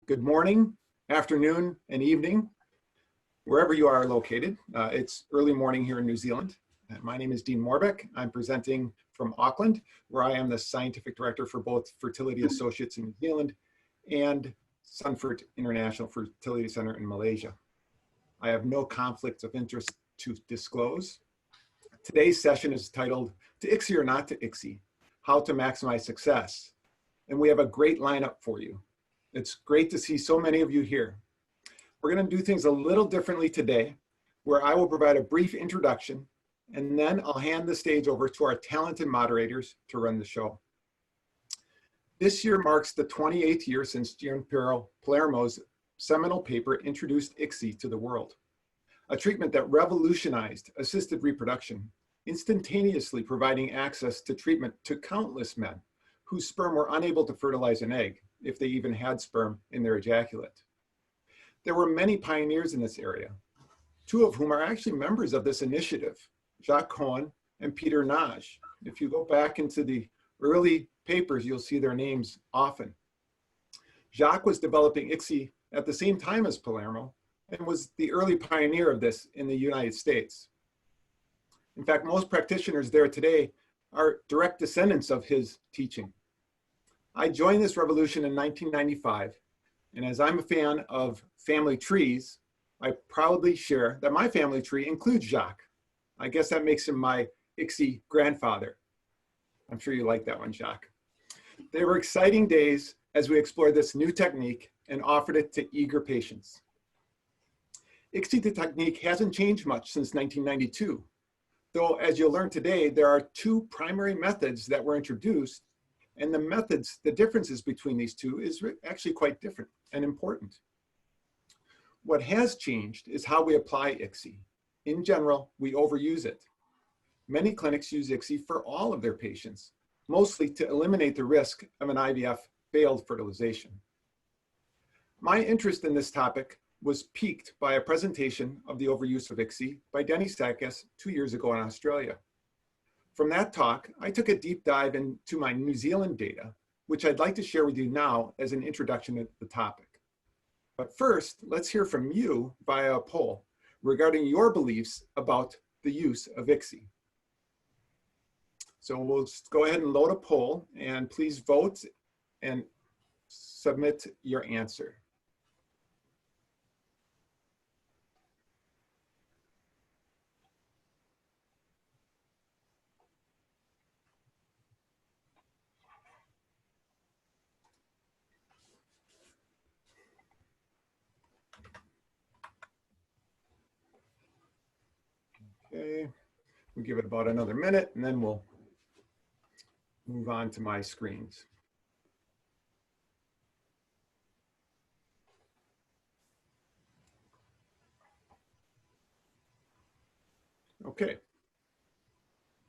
Good morning, afternoon, and evening, wherever you are located. It's early morning here in New Zealand. My name is Dean Morbeck. I'm presenting from Auckland, where I am the Scientific Director for both Fertility Associates in New Zealand and Sunfert International Fertility Center in Malaysia. I have no conflicts of interest to disclose. Today's session is titled, To ICSI or Not to ICSI, How to Maximize Success. And we have a great lineup for you. It's great to see so many of you here. We're going to do things a little differently today, where I will provide a brief introduction, and then I'll hand the stage over to our talented moderators to run the show. This year marks the 28th year since Gianpiero Palermo's seminal paper introduced ICSI to the world, a treatment that revolutionized assisted reproduction, instantaneously providing access to treatment to countless men whose sperm were unable to fertilize an egg, if they even had sperm in their ejaculate. There were many pioneers in this area, two of whom are actually members of this initiative, Jacques Cohen and Peter Nage. If you go back into the early papers, you'll see their names often. Jacques was developing ICSI at the same time as Palermo and was the early pioneer of this in the United States. In fact, most practitioners there today are direct descendants of his teaching. I joined this revolution in 1995, and as I'm a fan of family trees, I proudly share that my family tree includes Jacques. I guess that makes him my ICSI grandfather. I'm sure you like that one, Jacques. They were exciting days as we explored this new technique and offered it to eager patients. ICSI technique hasn't changed much since 1992, though as you'll learn today, there are two primary methods that were introduced. And the differences between these two is actually quite different and important. What has changed is how we apply ICSI. In general, we overuse it. Many clinics use ICSI for all of their patients, mostly to eliminate the risk of an IVF failed fertilization. My interest in this topic was piqued by a presentation of the overuse of ICSI by Denny Sakis 2 years ago in Australia. From that talk, I took a deep dive into my New Zealand data, which I'd like to share with you now as an introduction to the topic. But first, let's hear from you via a poll regarding your beliefs about the use of ICSI. So we'll just go ahead and load a poll, and please vote and submit your answer. Okay, we'll give it about another minute and then we'll move on to my screens. Okay,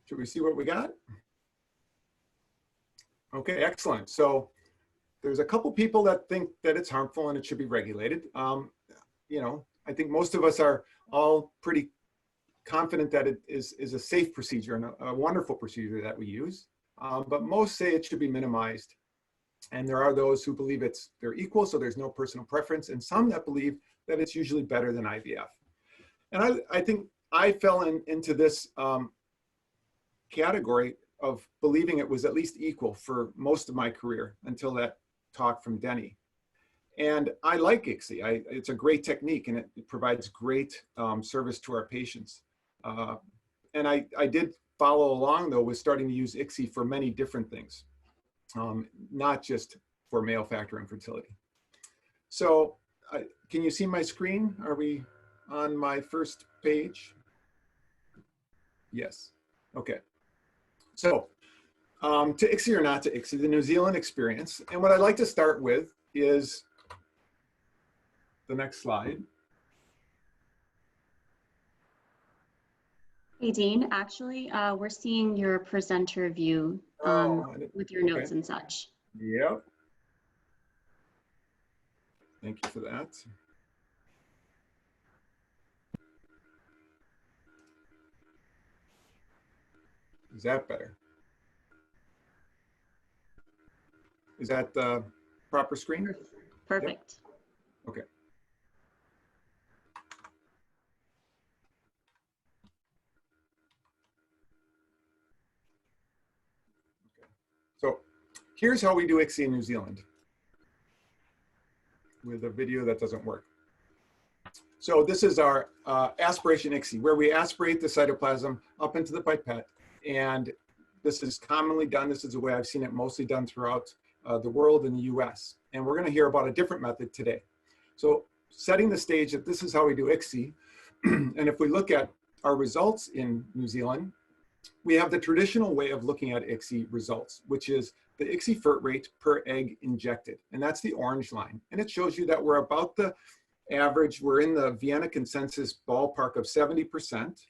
should we see what we got? Okay, excellent. So there's a couple people that think that it's harmful and it should be regulated. You know, I think most of us are all pretty confident that it is a safe procedure and a wonderful procedure that we use, but most say it should be minimized. And there are those who believe they're equal, so there's no personal preference, and some that believe that it's usually better than IVF. And I think I fell into this category of believing it was at least equal for most of my career until that talk from Denny. And I like ICSI. It's a great technique and it provides great service to our patients. And I did follow along though with starting to use ICSI for many different things, not just for male factor infertility. So can you see my screen? Are we on my first page? Yes, okay. So to ICSI or not to ICSI, the New Zealand experience. And what I'd like to start with is the next slide. Hey, Dean, actually, we're seeing your presenter view with your notes and such. Yep. Thank you for that. Is that better? Is that the proper screen? Perfect. Yep. Okay. So here's how we do ICSI in New Zealand with a video that doesn't work. So this is our aspiration ICSI, where we aspirate the cytoplasm up into the pipette. And this is commonly done. This is the way I've seen it mostly done throughout the world in the US. And we're going to hear about a different method today. So setting the stage that this is how we do ICSI. And if we look at our results in New Zealand, we have the traditional way of looking at ICSI results, which is the ICSI FERT rate per egg injected. And that's the orange line. And it shows you that we're about the average. We're in the Vienna consensus ballpark of 70%.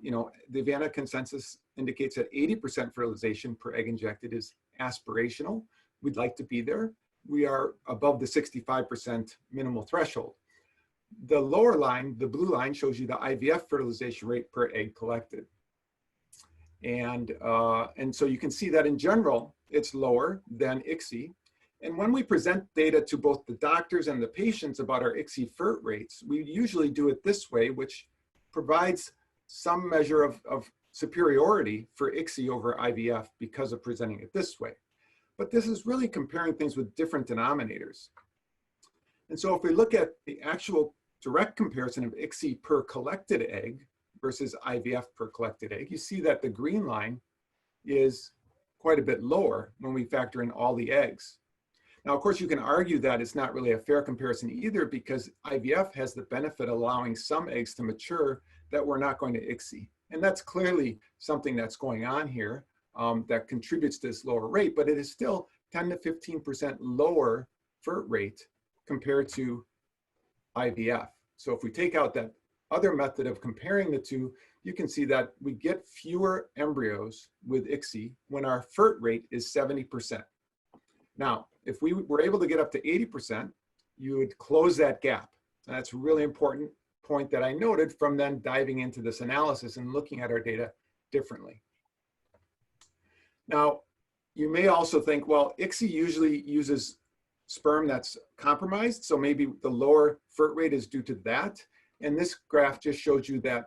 You know, the Vienna consensus indicates that 80% fertilization per egg injected is aspirational. We'd like to be there. We are above the 65% minimal threshold. The lower line, the blue line, shows you the IVF fertilization rate per egg collected. And so you can see that in general, it's lower than ICSI. And when we present data to both the doctors and the patients about our ICSI FERT rates, we usually do it this way, which provides some measure of superiority for ICSI over IVF because of presenting it this way. But this is really comparing things with different denominators. And so if we look at the actual direct comparison of ICSI per collected egg versus IVF per collected egg, you see that the green line is quite a bit lower when we factor in all the eggs. Now, of course, you can argue that it's not really a fair comparison either, because IVF has the benefit of allowing some eggs to mature that we're not going to ICSI. And that's clearly something that's going on here that contributes to this lower rate, but it is still 10 to 15% lower FERT rate compared to IVF. So if we take out that other method of comparing the two, you can see that we get fewer embryos with ICSI when our FERT rate is 70%. Now, if we were able to get up to 80%, you would close that gap. And that's a really important point that I noted from then diving into this analysis and looking at our data differently. Now, you may also think, well, ICSI usually uses sperm that's compromised, so maybe the lower FERT rate is due to that. And this graph just shows you that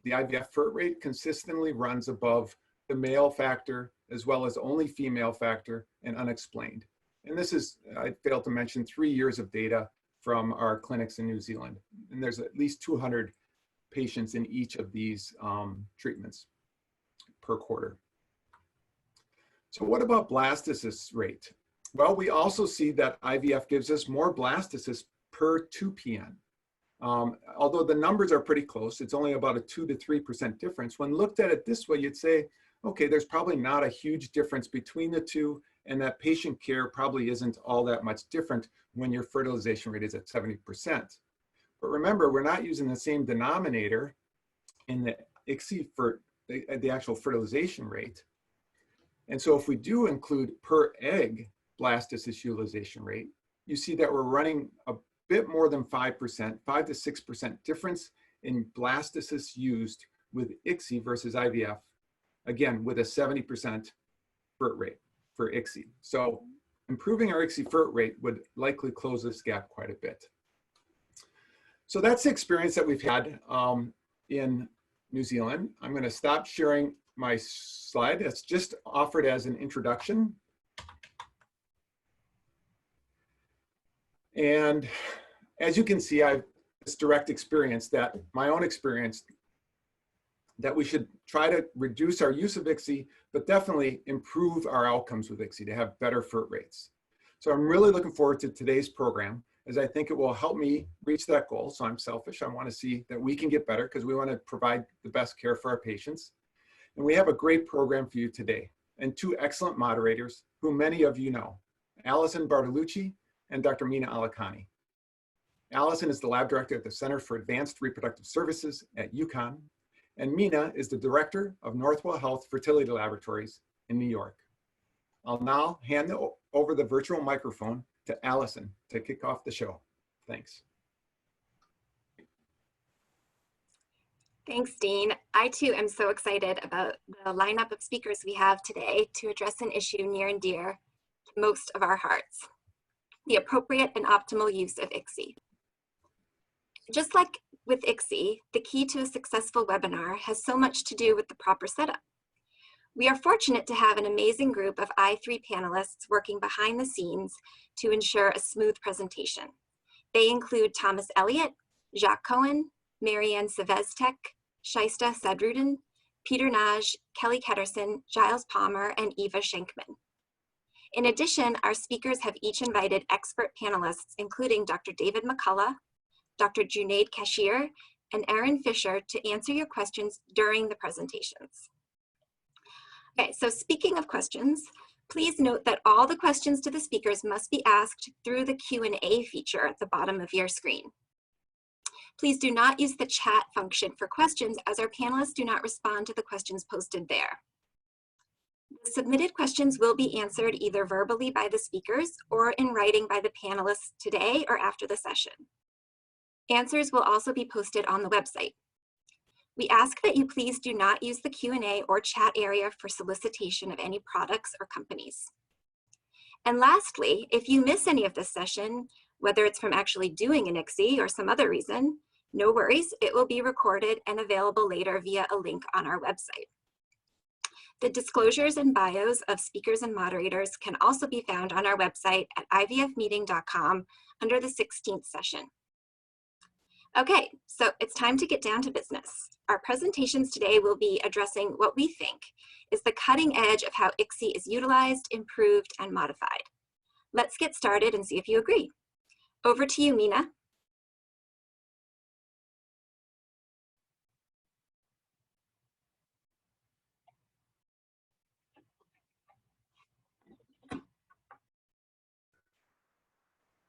the IVF FERT rate consistently runs above the male factor, as well as only female factor and unexplained. And this is, I failed to mention, 3 years of data from our clinics in New Zealand. And there's at least 200 patients in each of these treatments per quarter. So what about blastocyst rate? Well, we also see that IVF gives us more blastocysts per 2PN. Although the numbers are pretty close, it's only about a 2 to 3% difference. When looked at it this way, you'd say, okay, there's probably not a huge difference between the two, and that patient care probably isn't all that much different when your fertilization rate is at 70%. But remember, we're not using the same denominator in the ICSI for the actual fertilization rate. And so if we do include per egg blastocyst utilization rate, you see that we're running a bit more than 5%, 5 to 6% difference in blastocysts used with ICSI versus IVF, again, with a 70% FERT rate for ICSI. So improving our ICSI FERT rate would likely close this gap quite a bit. So that's the experience that we've had in New Zealand. I'm going to stop sharing my slide. It's just offered as an introduction. And as you can see, I've this direct experience, that my own experience, that we should try to reduce our use of ICSI, but definitely improve our outcomes with ICSI to have better FERT rates. So I'm really looking forward to today's program, as I think it will help me reach that goal. So I'm selfish. I want to see that we can get better because we want to provide the best care for our patients. And we have a great program for you today, and 2 excellent moderators who many of you know, Alison Bartolucci and Dr. Mina Alikani. Alison is the lab director at the Center for Advanced Reproductive Services at UConn, and Mina is the director of Northwell Health Fertility Laboratories in New York. I'll now hand over the virtual microphone to Alison to kick off the show. Thanks. Thanks, Dean. I too am so excited about the lineup of speakers we have today to address an issue near and dear to most of our hearts. the appropriate and optimal use of ICSI. Just like with ICSI, the key to a successful webinar has so much to do with the proper setup. We are fortunate to have an amazing group of I3 panelists working behind the scenes to ensure a smooth presentation. They include Thomas Elliott, Jacques Cohen, Marianne Saveztek, Shaista Sadruddin, Peter Naj, Kelly Ketterson, Giles Palmer, and Eva Schenkman. In addition, our speakers have each invited expert panelists, including Dr. David McCullough, Dr. Junaid Kashir, and Erin Fisher to answer your questions during the presentations. Okay, so speaking of questions, please note that all the questions to the speakers must be asked through the Q&A feature at the bottom of your screen. Please do not use the chat function for questions, as our panelists do not respond to the questions posted there. The submitted questions will be answered either verbally by the speakers or in writing by the panelists today or after the session. Answers will also be posted on the website. We ask that you please do not use the Q&A or chat area for solicitation of any products or companies. And lastly, if you miss any of this session, whether it's from actually doing an ICSI or some other reason, no worries, it will be recorded and available later via a link on our website. The disclosures and bios of speakers and moderators can also be found on our website at ivfmeeting.com under the 16th session. Okay, so it's time to get down to business. Our presentations today will be addressing what we think is the cutting edge of how ICSI is utilized, improved, and modified. Let's get started and see if you agree. Over to you, Mina.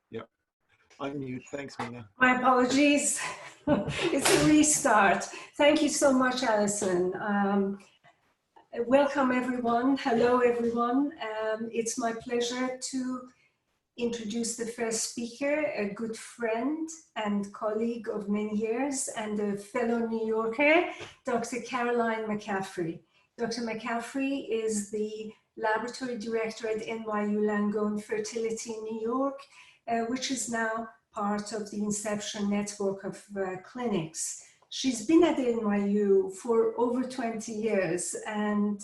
Yep, unmute. Thanks, Mina. My apologies. It's a restart. Thank you so much, Alison. Welcome, everyone. Hello, everyone. It's my pleasure to introduce the first speaker, a good friend and colleague of many years and a fellow New Yorker, Dr. Caroline McCaffrey. Dr. McCaffrey is the laboratory director at NYU Langone Fertility in New York, which is now part of the Inception network of clinics. She's been at NYU for over 20 years, and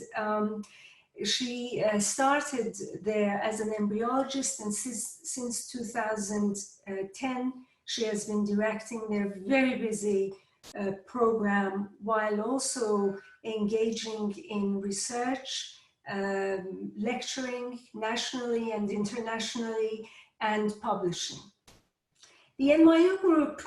she started there as an embryologist, and since 2010, she has been directing their very busy program while also engaging in research, lecturing nationally and internationally, and publishing. The NYU group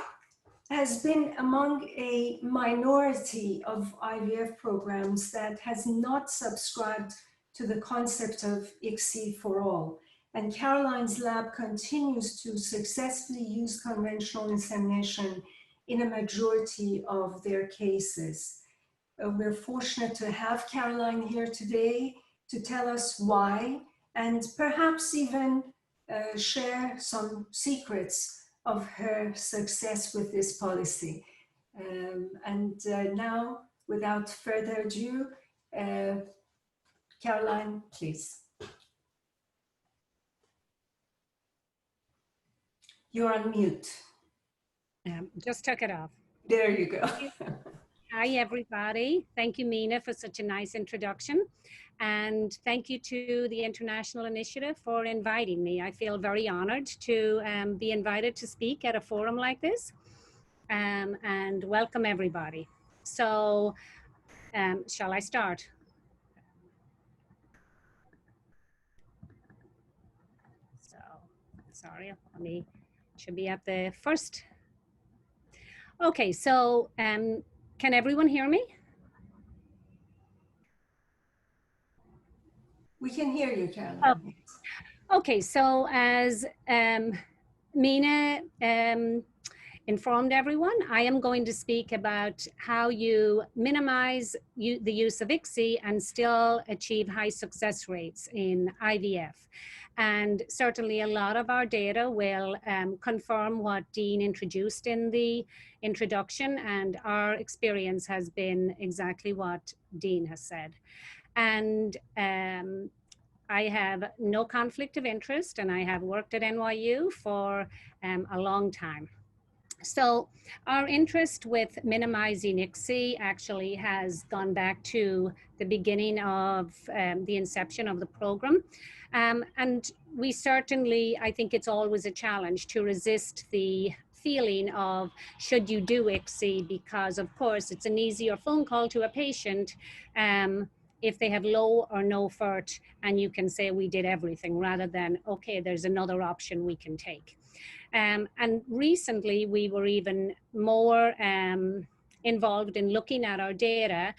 has been among a minority of IVF programs that has not subscribed to the concept of ICSI for all. And Caroline's lab continues to successfully use conventional insemination in a majority of their cases. We're fortunate to have Caroline here today to tell us why, and perhaps even share some secrets of her success with this policy. Now, without further ado, Caroline, please. You're on mute. Just took it off. There you go. Hi, everybody. Thank you, Mina, for such a nice introduction. And thank you to the International Initiative for inviting me. I feel very honored to be invited to speak at a forum like this, and welcome everybody. So, shall I start? So, sorry, should be at the first. Okay, so can everyone hear me? We can hear you, Caroline. Oh. Okay, so as Mina informed everyone, I am going to speak about how you minimize the use of ICSI and still achieve high success rates in IVF. And certainly a lot of our data will confirm what Dean introduced in the introduction, and our experience has been exactly what Dean has said. And I have no conflict of interest, and I have worked at NYU for a long time. So our interest with minimizing ICSI actually has gone back to the beginning of the inception of the program. And we certainly, I think it's always a challenge to resist the feeling of should you do ICSI, because of course it's an easier phone call to a patient if they have low or no FERT, and you can say we did everything, rather than, okay, there's another option we can take. And recently we were even more involved in looking at our data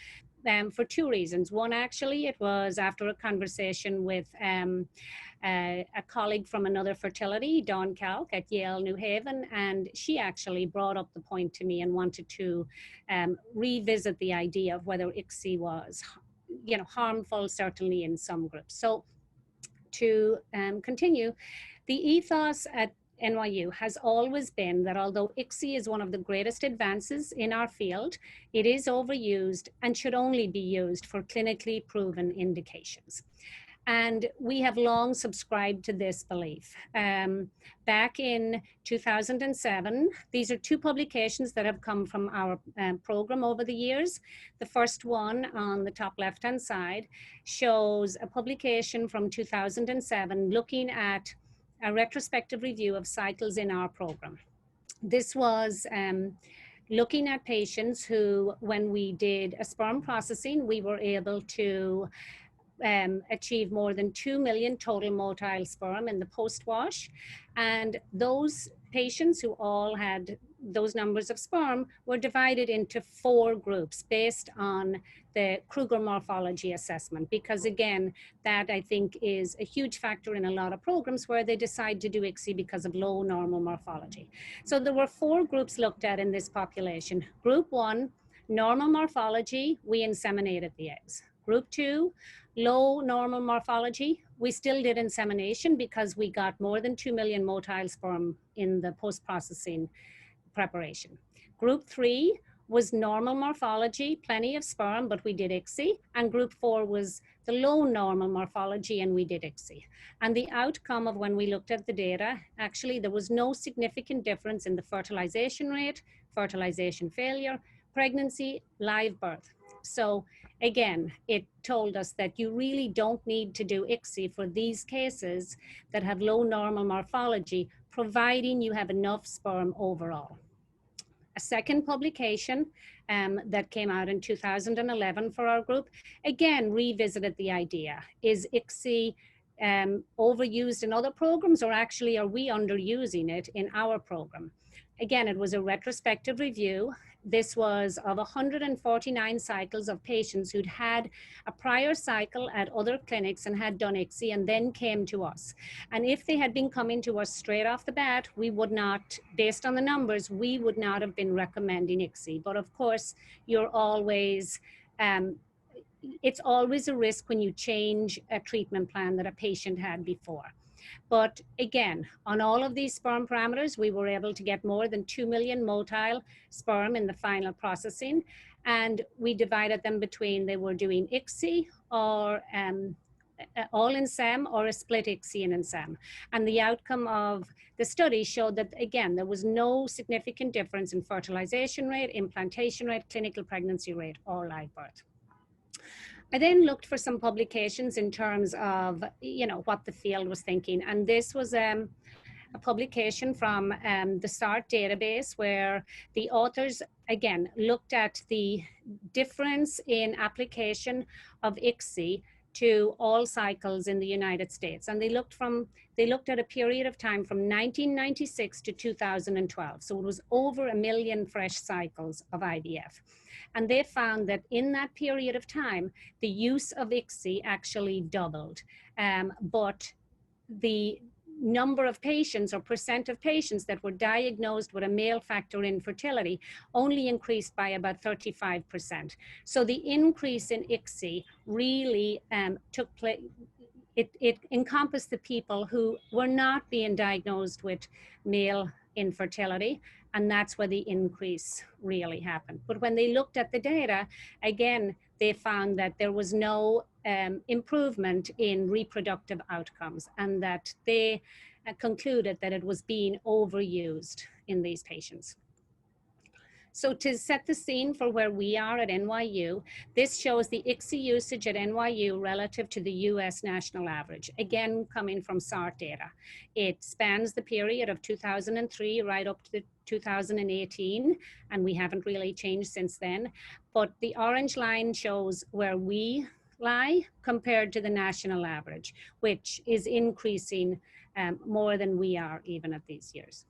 for two reasons. One, actually, it was after a conversation with a colleague from another fertility, Dawn Kalk at Yale New Haven, and she actually brought up the point to me and wanted to revisit the idea of whether ICSI was, you know, harmful, certainly in some groups. So to continue, the ethos at NYU has always been that although ICSI is one of the greatest advances in our field, it is overused and should only be used for clinically proven indications. And we have long subscribed to this belief. Back in 2007, these are two publications that have come from our program over the years. The first one on the top left-hand side shows a publication from 2007 looking at a retrospective review of cycles in our program. This was looking at patients who, when we did a sperm processing, we were able to achieve more than 2 million total motile sperm in the post-wash. And those patients who all had those numbers of sperm were divided into 4 groups based on the Kruger morphology assessment, because again, that I think is a huge factor in a lot of programs where they decide to do ICSI because of low normal morphology. So there were 4 groups looked at in this population. Group 1, normal morphology, we inseminated the eggs. Group 2, low normal morphology, we still did insemination because we got more than 2 million motile sperm in the post-processing preparation. Group 3 was normal morphology, plenty of sperm, but we did ICSI. And group 4 was the low normal morphology, and we did ICSI. And the outcome of when we looked at the data, actually there was no significant difference in the fertilization rate, fertilization failure, pregnancy, live birth. So again, it told us that you really don't need to do ICSI for these cases that have low normal morphology, providing you have enough sperm overall. A second publication that came out in 2011 for our group, again, revisited the idea. Is ICSI overused in other programs, or actually are we underusing it in our program? Again, it was a retrospective review. This was of 149 cycles of patients who'd had a prior cycle at other clinics and had done ICSI and then came to us. And if they had been coming to us straight off the bat, we would not, based on the numbers, we would not have been recommending ICSI. But of course, you're always, it's always a risk when you change a treatment plan that a patient had before. But again, on all of these sperm parameters, we were able to get more than 2 million motile sperm in the final processing. And we divided them between, they were doing ICSI or all in SEM or a split ICSI and in SEM. And the outcome of the study showed that, again, there was no significant difference in fertilization rate, implantation rate, clinical pregnancy rate, or live birth. I then looked for some publications in terms of, you know, what the field was thinking. And this was a publication from the START database, where the authors, again, looked at the difference in application of ICSI to all cycles in the United States. And they looked at a period of time from 1996 to 2012. So it was over 1 million fresh cycles of IVF. And they found that in that period of time, the use of ICSI actually doubled. But the number of patients or percent of patients that were diagnosed with a male factor infertility only increased by about 35%. So the increase in ICSI really took place. It encompassed the people who were not being diagnosed with male infertility, and that's where the increase really happened. But when they looked at the data, again, they found that there was no improvement in reproductive outcomes, and that they concluded that it was being overused in these patients. So to set the scene for where we are at NYU, this shows the ICSI usage at NYU relative to the US national average, again, coming from SART data. It spans the period of 2003 right up to 2018, and we haven't really changed since then. But the orange line shows where we lie compared to the national average, which is increasing more than we are even at these years.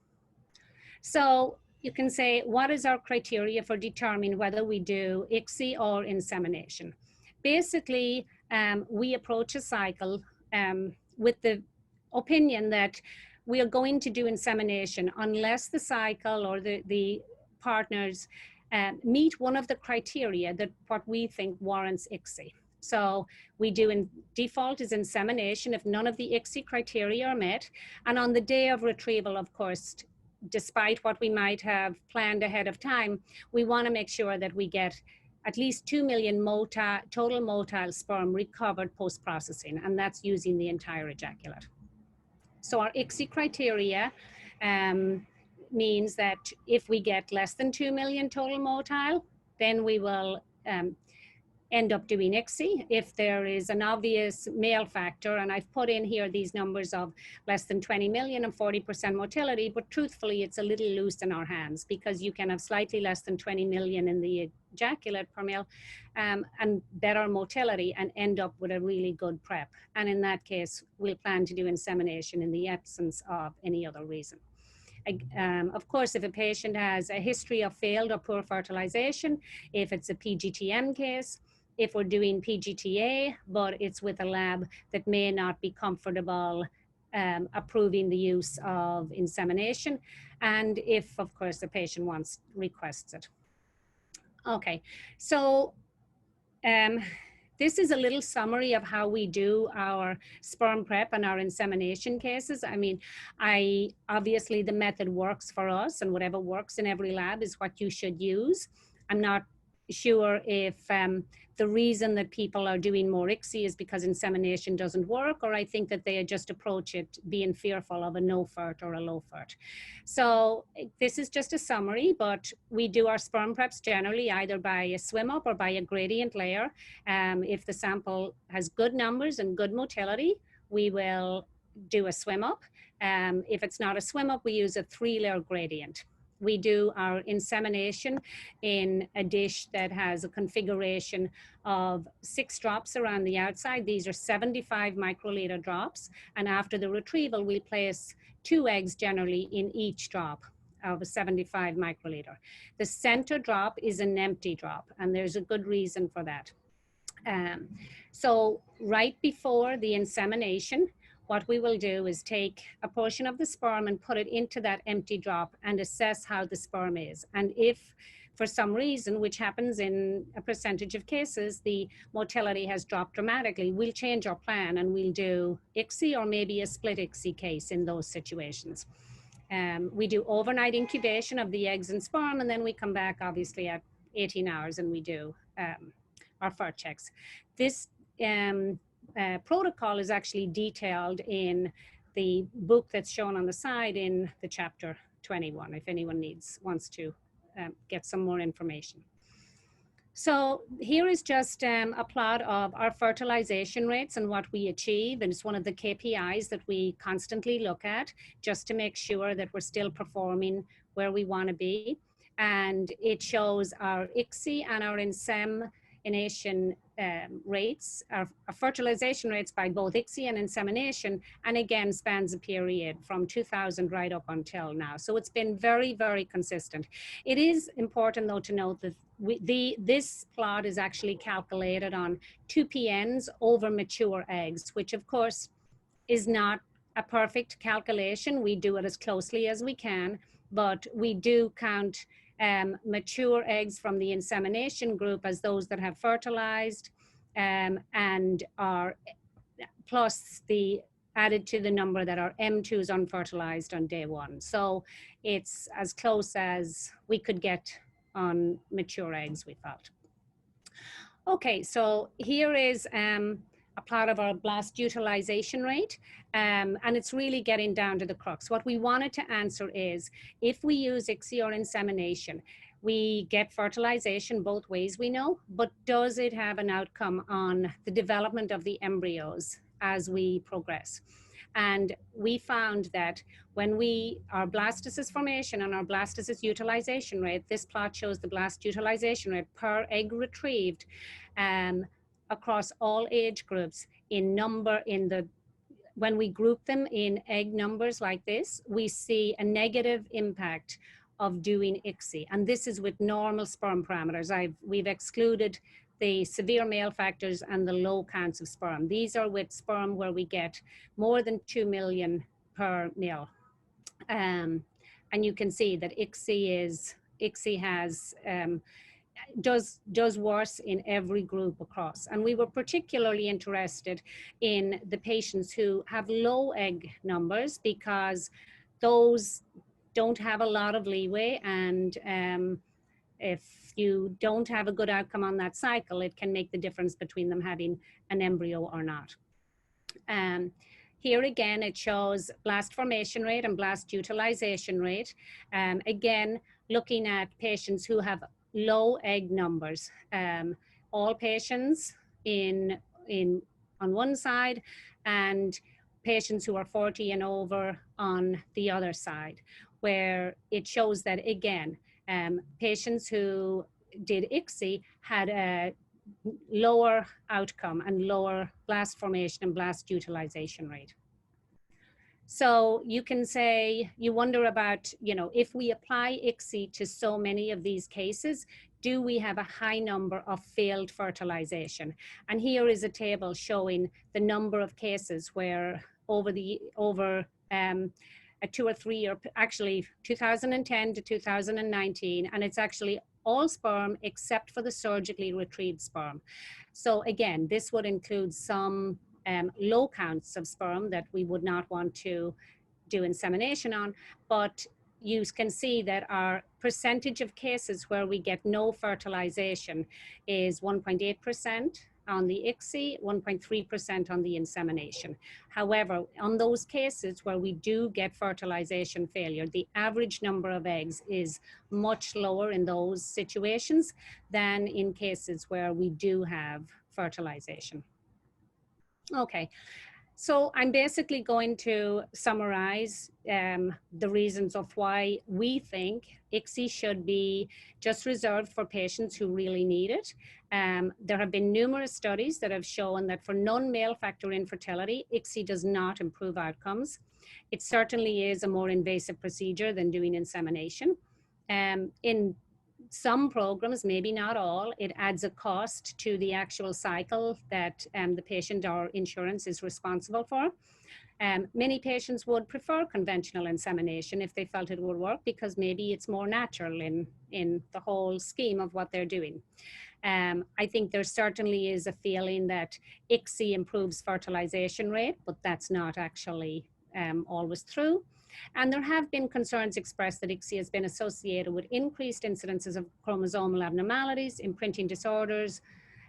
So you can say, what is our criteria for determining whether we do ICSI or insemination? Basically, we approach a cycle with the opinion that we are going to do insemination unless the cycle or the partners meet one of the criteria that what we think warrants ICSI. So we do in default is insemination if none of the ICSI criteria are met. And on the day of retrieval, of course, despite what we might have planned ahead of time, we want to make sure that we get at least 2 million total motile sperm recovered post-processing, and that's using the entire ejaculate. So our ICSI criteria means that if we get less than 2 million total motile, then we will end up doing ICSI. If there is an obvious male factor, and I've put in here these numbers of less than 20 million and 40% motility, but truthfully, it's a little loose in our hands because you can have slightly less than 20 million in the ejaculate per male and better motility and end up with a really good prep. And in that case, we'll plan to do insemination in the absence of any other reason. Of course, if a patient has a history of failed or poor fertilization, if it's a PGTM case, if we're doing PGTA, but it's with a lab that may not be comfortable approving the use of insemination, and if, of course, the patient requests it. Okay, so this is a little summary of how we do our sperm prep and our insemination cases. I mean, obviously the method works for us, and whatever works in every lab is what you should use. I'm not sure if the reason that people are doing more ICSI is because insemination doesn't work, or I think that they just approach it being fearful of a no-fert or a low-fert. So this is just a summary, but we do our sperm preps generally either by a swim-up or by a gradient layer. If the sample has good numbers and good motility, we will do a swim-up. If it's not a swim-up, we use a 3-layer gradient. We do our insemination in a dish that has a configuration of 6 drops around the outside. These are 75 microliter drops. And after the retrieval, we place 2 eggs generally in each drop of a 75 microliter. The center drop is an empty drop, and there's a good reason for that. So right before the insemination, what we will do is take a portion of the sperm and put it into that empty drop and assess how the sperm is. And if for some reason, which happens in a percentage of cases, the motility has dropped dramatically, we'll change our plan and we'll do ICSI or maybe a split ICSI case in those situations. We do overnight incubation of the eggs and sperm, and then we come back obviously at 18 hours and we do our FERT checks. This protocol is actually detailed in the book that's shown on the side in the chapter 21, if anyone wants to get some more information. So here is just a plot of our fertilization rates and what we achieve, and it's one of the KPIs that we constantly look at just to make sure that we're still performing where we want to be. And it shows our ICSI and our insemination rates, our fertilization rates by both ICSI and insemination, and again spans a period from 2000 right up until now. So it's been very, very consistent. It is important though to note that this plot is actually calculated on 2 PNs over mature eggs, which of course is not a perfect calculation. We do it as closely as we can, but we do count mature eggs from the insemination group as those that have fertilized and are plus the added to the number that are M2s unfertilized on day 1. So it's as close as we could get on mature eggs, we felt. Okay, so here is a plot of our blast utilization rate, and it's really getting down to the crux. What we wanted to answer is, if we use ICSI or insemination, we get fertilization both ways, we know, but does it have an outcome on the development of the embryos as we progress? And we found that when our blastocyst formation and our blastocyst utilization rate, this plot shows the blast utilization rate per egg retrieved across all age groups when we group them in egg numbers like this, we see a negative impact of doing ICSI. And this is with normal sperm parameters. We've excluded the severe male factors and the low counts of sperm. These are with sperm where we get more than 2 million per mil. And you can see that ICSI has does worse in every group across. And we were particularly interested in the patients who have low egg numbers, because those don't have a lot of leeway, and if you don't have a good outcome on that cycle, it can make the difference between them having an embryo or not. Here again, it shows blast formation rate and blast utilization rate. Again, looking at patients who have low egg numbers. All patients on one side, and patients who are 40 and over on the other side, where it shows that, again, patients who did ICSI had a lower outcome and lower blast formation and blast utilization rate. So you can say, you wonder about, if we apply ICSI to so many of these cases, do we have a high number of failed fertilization? And here is a table showing the number of cases where over a 2 or 3 year, actually 2010 to 2019, and it's actually all sperm except for the surgically retrieved sperm. So again, this would include some low counts of sperm that we would not want to do insemination on, but you can see that our percentage of cases where we get no fertilization is 1.8% on the ICSI, 1.3% on the insemination. However, on those cases where we do get fertilization failure, the average number of eggs is much lower in those situations than in cases where we do have fertilization. Okay, so I'm basically going to summarize the reasons of why we think ICSI should be just reserved for patients who really need it. There have been numerous studies that have shown that for non-male factor infertility, ICSI does not improve outcomes. It certainly is a more invasive procedure than doing insemination. In some programs, maybe not all, it adds a cost to the actual cycle that the patient or insurance is responsible for. Many patients would prefer conventional insemination if they felt it would work, because maybe it's more natural in the whole scheme of what they're doing. I think there certainly is a feeling that ICSI improves fertilization rate, but that's not actually always true. And there have been concerns expressed that ICSI has been associated with increased incidences of chromosomal abnormalities, imprinting disorders,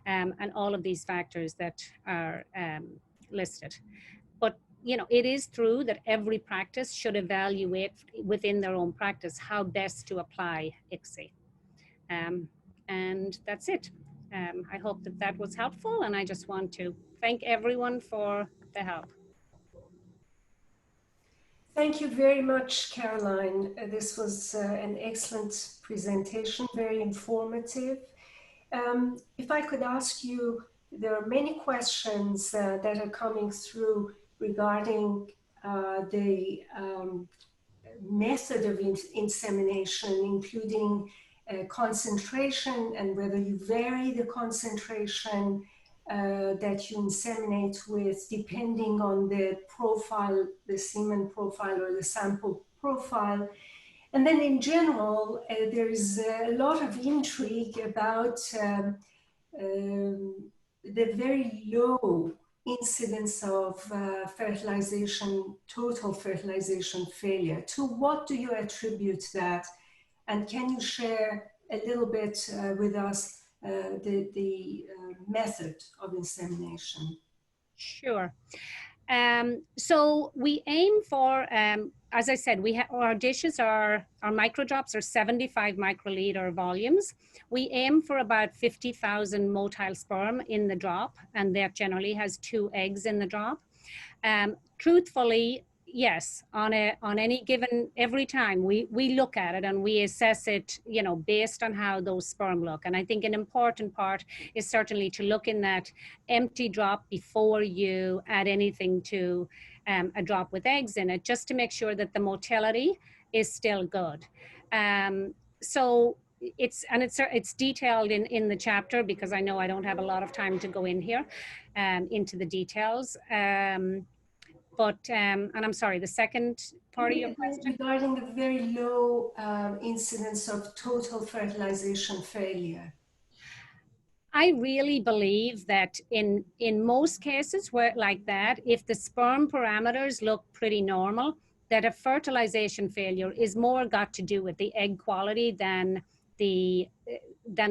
and all of these factors that are listed. But it is true that every practice should evaluate within their own practice how best to apply ICSI. And that's it. I hope that was helpful, and I just want to thank everyone for the help. Thank you very much, Caroline. This was an excellent presentation, very informative. If I could ask you, there are many questions that are coming through regarding the method of insemination, including concentration, and whether you vary the concentration that you inseminate with depending on the profile, the semen profile or the sample profile. And then in general, there's a lot of intrigue about the very low incidence of fertilization, total fertilization failure. To what do you attribute that? And can you share a little bit with us the method of insemination? Sure. So we aim for, as I said, our dishes our microdrops are 75 microliter volumes. We aim for about 50,000 motile sperm in the drop, and that generally has 2 eggs in the drop. Truthfully, yes, on any given, every time we look at it and we assess it, you know, based on how those sperm look. And I think an important part is certainly to look in that empty drop before you add anything to a drop with eggs in it, just to make sure that the motility is still good. So it's detailed in the chapter, because I know I don't have a lot of time to go in here into the details. And I'm sorry, the second part of your question? Regarding the very low incidence of total fertilization failure. I really believe that in most cases where like that, if the sperm parameters look pretty normal, that a fertilization failure is more got to do with the egg quality than the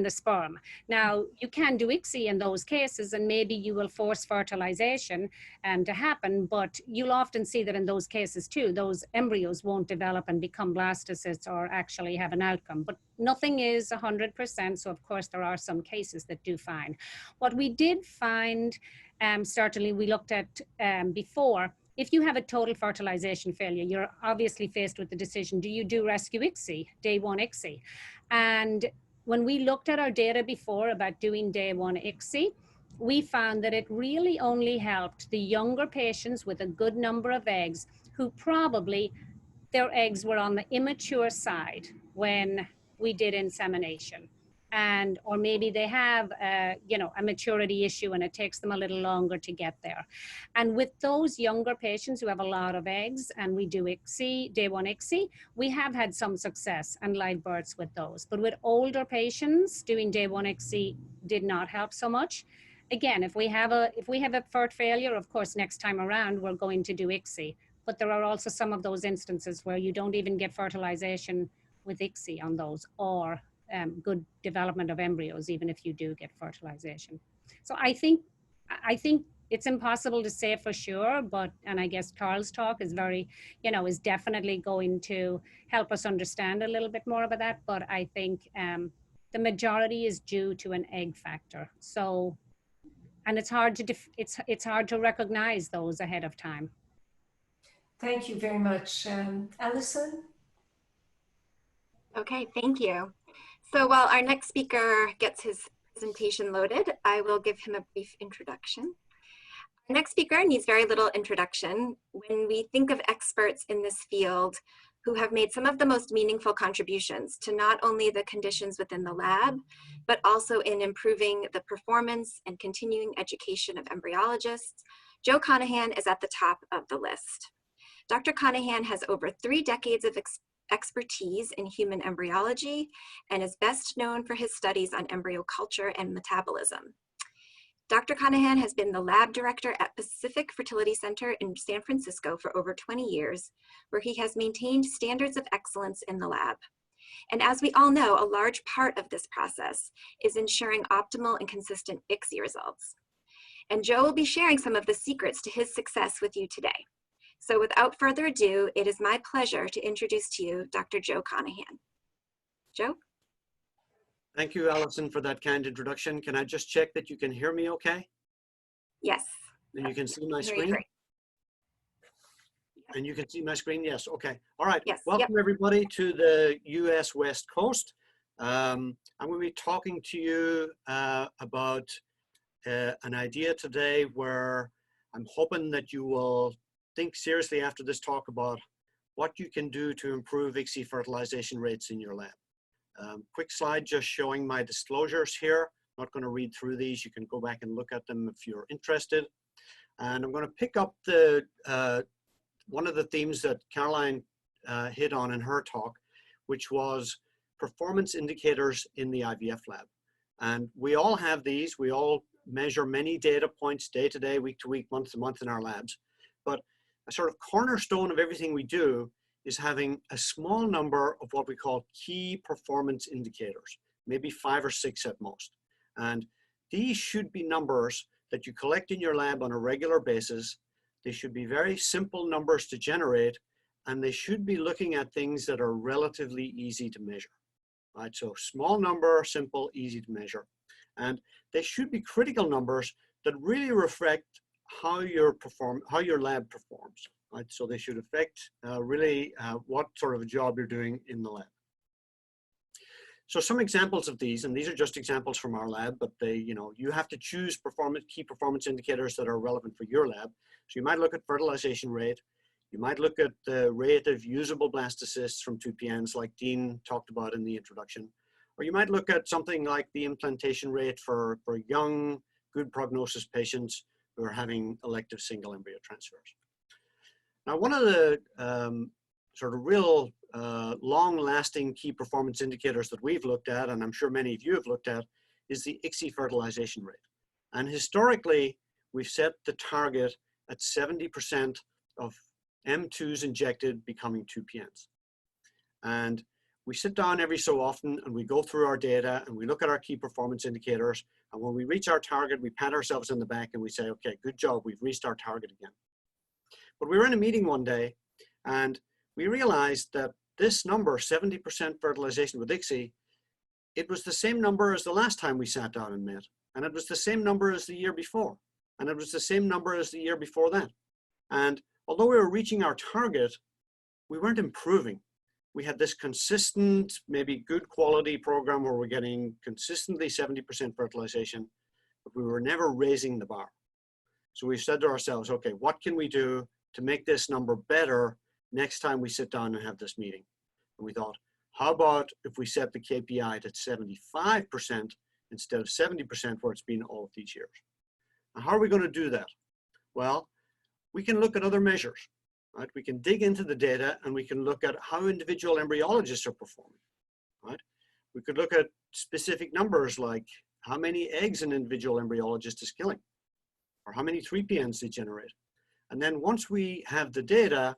sperm. Now, you can do ICSI in those cases, and maybe you will force fertilization to happen, but you'll often see that in those cases too, those embryos won't develop and become blastocysts or actually have an outcome. But nothing is 100%, so of course there are some cases that do fine. What we did find, certainly we looked at before, if you have a total fertilization failure, you're obviously faced with the decision, do you do rescue ICSI, day 1 ICSI? And when we looked at our data before about doing day 1 ICSI, we found that it really only helped the younger patients with a good number of eggs who probably their eggs were on the immature side when we did insemination. Or maybe they have a maturity issue and it takes them a little longer to get there. And with those younger patients who have a lot of eggs and we do ICSI, day 1 ICSI, we have had some success and live births with those. But with older patients, doing day 1 ICSI did not help so much. Again, if we have a FERT failure, of course, next time around, we're going to do ICSI. But there are also some of those instances where you don't even get fertilization with ICSI on those, or good development of embryos, even if you do get fertilization. So I think it's impossible to say for sure, and I guess Karl's talk is is definitely going to help us understand a little bit more about that. But I think the majority is due to an egg factor. So, and it's hard to recognize those ahead of time. Thank you very much. Alison? Okay, thank you. So while our next speaker gets his presentation loaded, I will give him a brief introduction. Our next speaker needs very little introduction. When we think of experts in this field who have made some of the most meaningful contributions to not only the conditions within the lab, but also in improving the performance and continuing education of embryologists, Joe Conaghan is at the top of the list. Dr. Conaghan has over 3 decades of expertise in human embryology and is best known for his studies on embryo culture and metabolism. Dr. Conaghan has been the lab director at Pacific Fertility Center in San Francisco for over 20 years, where he has maintained standards of excellence in the lab. And as we all know, a large part of this process is ensuring optimal and consistent ICSI results. And Joe will be sharing some of the secrets to his success with you today. So without further ado, it is my pleasure to introduce to you Dr. Joe Conaghan. Joe? Thank you, Alison, for that kind introduction. Can I just check that you can hear me okay? Yes. And you can see my screen? And you can see my screen? Yes, okay. All right, yes. Welcome everybody to the US West Coast. I'm going to be talking to you about an idea today where I'm hoping that you will think seriously after this talk about what you can do to improve ICSI fertilization rates in your lab. Quick slide just showing my disclosures here. I'm not going to read through these. You can go back and look at them if you're interested. And I'm going to pick up one of the themes that Caroline hit on in her talk, which was performance indicators in the IVF lab. And we all have these. We all measure many data points day to day, week to week, month to month in our labs. But a sort of cornerstone of everything we do is having a small number of what we call key performance indicators, maybe 5 or 6 at most. And these should be numbers that you collect in your lab on a regular basis. They should be very simple numbers to generate, and they should be looking at things that are relatively easy to measure. Right? So small number, simple, easy to measure. And they should be critical numbers that really reflect how your lab performs. Right? So they should affect really what sort of a job you're doing in the lab. So some examples of these, and these are just examples from our lab, but they, you have to choose key performance indicators that are relevant for your lab. So you might look at fertilization rate. You might look at the rate of usable blastocysts from 2PNs like Dean talked about in the introduction. Or you might look at something like the implantation rate for young, good prognosis patients who are having elective single embryo transfers. Now, one of the sort of real long-lasting key performance indicators that we've looked at, and I'm sure many of you have looked at, is the ICSI fertilization rate. And historically, we've set the target at 70% of M2s injected becoming 2PNs. And we sit down every so often and we go through our data and we look at our key performance indicators. And when we reach our target, we pat ourselves on the back and we say, okay, good job, we've reached our target again. But we were in a meeting one day and we realized that this number, 70% fertilization with ICSI, it was the same number as the last time we sat down and met. And it was the same number as the year before. And it was the same number as the year before that. And although we were reaching our target, we weren't improving. We had this consistent, maybe good quality program where we're getting consistently 70% fertilization, but we were never raising the bar. So we said to ourselves, okay, what can we do to make this number better next time we sit down and have this meeting? And we thought, how about if we set the KPI at 75% instead of 70% where it's been all of these years? And how are we going to do that? Well, we can look at other measures. Right? We can dig into the data and we can look at how individual embryologists are performing. Right? We could look at specific numbers like how many eggs an individual embryologist is killing, or how many 3PNs they generate. And then once we have the data,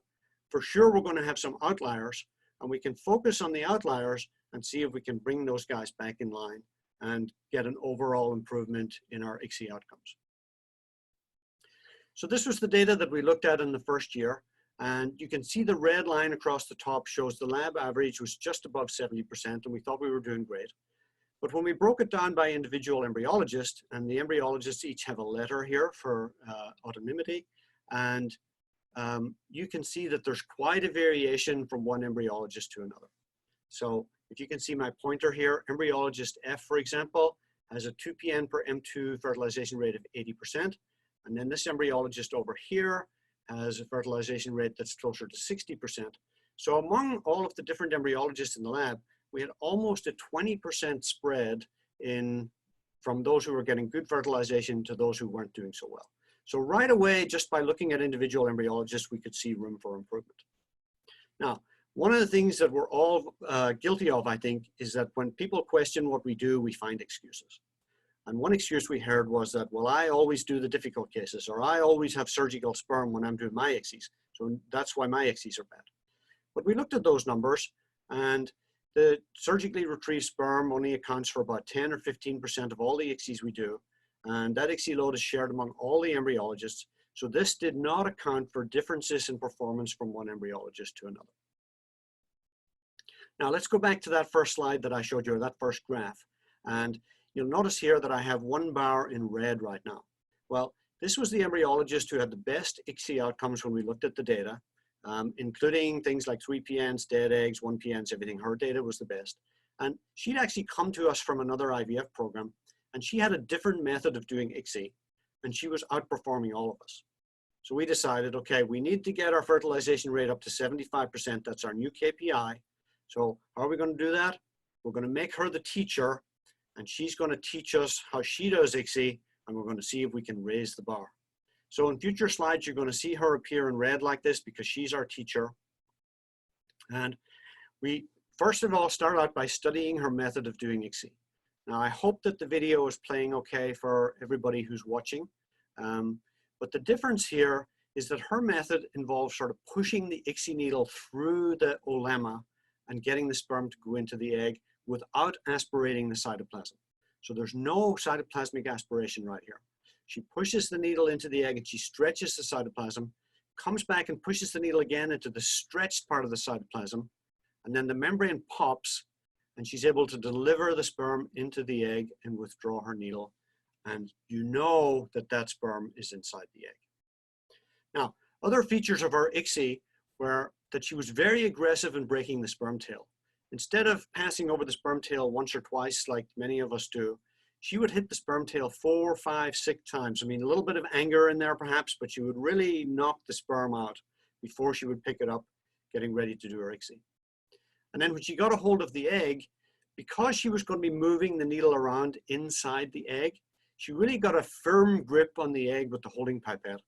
for sure we're going to have some outliers, and we can focus on the outliers and see if we can bring those guys back in line and get an overall improvement in our ICSI outcomes. So this was the data that we looked at in the first year. And you can see the red line across the top shows the lab average was just above 70%, and we thought we were doing great. But when we broke it down by individual embryologist, and the embryologists each have a letter here for autonomity, and you can see that there's quite a variation from one embryologist to another. So if you can see my pointer here, embryologist F, for example, has a 2PN per M2 fertilization rate of 80%. And then this embryologist over here has a fertilization rate that's closer to 60%. So among all of the different embryologists in the lab, we had almost a 20% spread from those who were getting good fertilization to those who weren't doing so well. So right away, just by looking at individual embryologists, we could see room for improvement. Now, one of the things that we're all guilty of, I think, is that when people question what we do, we find excuses. And one excuse we heard was that, well, I always do the difficult cases, or I always have surgical sperm when I'm doing my ICSIs. So that's why my ICSIs are bad. But we looked at those numbers, and the surgically retrieved sperm only accounts for about 10 or 15% of all the ICSIs we do. And that ICSI load is shared among all the embryologists. So this did not account for differences in performance from one embryologist to another. Now let's go back to that first slide that I showed you, or that first graph. And you'll notice here that I have one bar in red right now. Well, this was the embryologist who had the best ICSI outcomes when we looked at the data, including things like 3PNs, dead eggs, 1PNs, everything. Her data was the best. And she'd actually come to us from another IVF program, and she had a different method of doing ICSI, and she was outperforming all of us. So we decided, okay, we need to get our fertilization rate up to 75%. That's our new KPI. So how are we going to do that? We're going to make her the teacher, and she's going to teach us how she does ICSI, and we're going to see if we can raise the bar. So in future slides, you're going to see her appear in red like this because she's our teacher. And we, first of all, start out by studying her method of doing ICSI. Now, I hope that the video is playing okay for everybody who's watching. But the difference here is that her method involves sort of pushing the ICSI needle through the olemma and getting the sperm to go into the egg without aspirating the cytoplasm. So there's no cytoplasmic aspiration right here. She pushes the needle into the egg and she stretches the cytoplasm, comes back and pushes the needle again into the stretched part of the cytoplasm, and then the membrane pops and she's able to deliver the sperm into the egg and withdraw her needle. And you know that that sperm is inside the egg. Now, other features of our ICSI were that she was very aggressive in breaking the sperm tail. Instead of passing over the sperm tail once or twice, like many of us do, she would hit the sperm tail 4, 5, 6 times. I mean, a little bit of anger in there perhaps, but she would really knock the sperm out before she would pick it up, getting ready to do her ICSI. And then when she got a hold of the egg, because she was going to be moving the needle around inside the egg, she really got a firm grip on the egg with the holding pipette.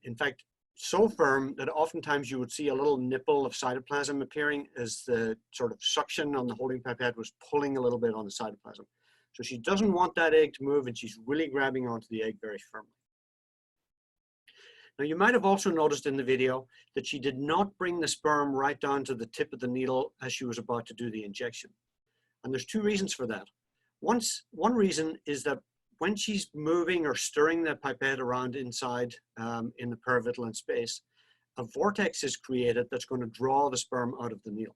In fact, so firm that oftentimes you would see a little nipple of cytoplasm appearing as the sort of suction on the holding pipette was pulling a little bit on the cytoplasm. So she doesn't want that egg to move and she's really grabbing onto the egg very firmly. Now you might have also noticed in the video that she did not bring the sperm right down to the tip of the needle as she was about to do the injection. And there's 2 reasons for that. One reason is that when she's moving or stirring the pipette around inside in the peravitreal space, a vortex is created that's going to draw the sperm out of the needle.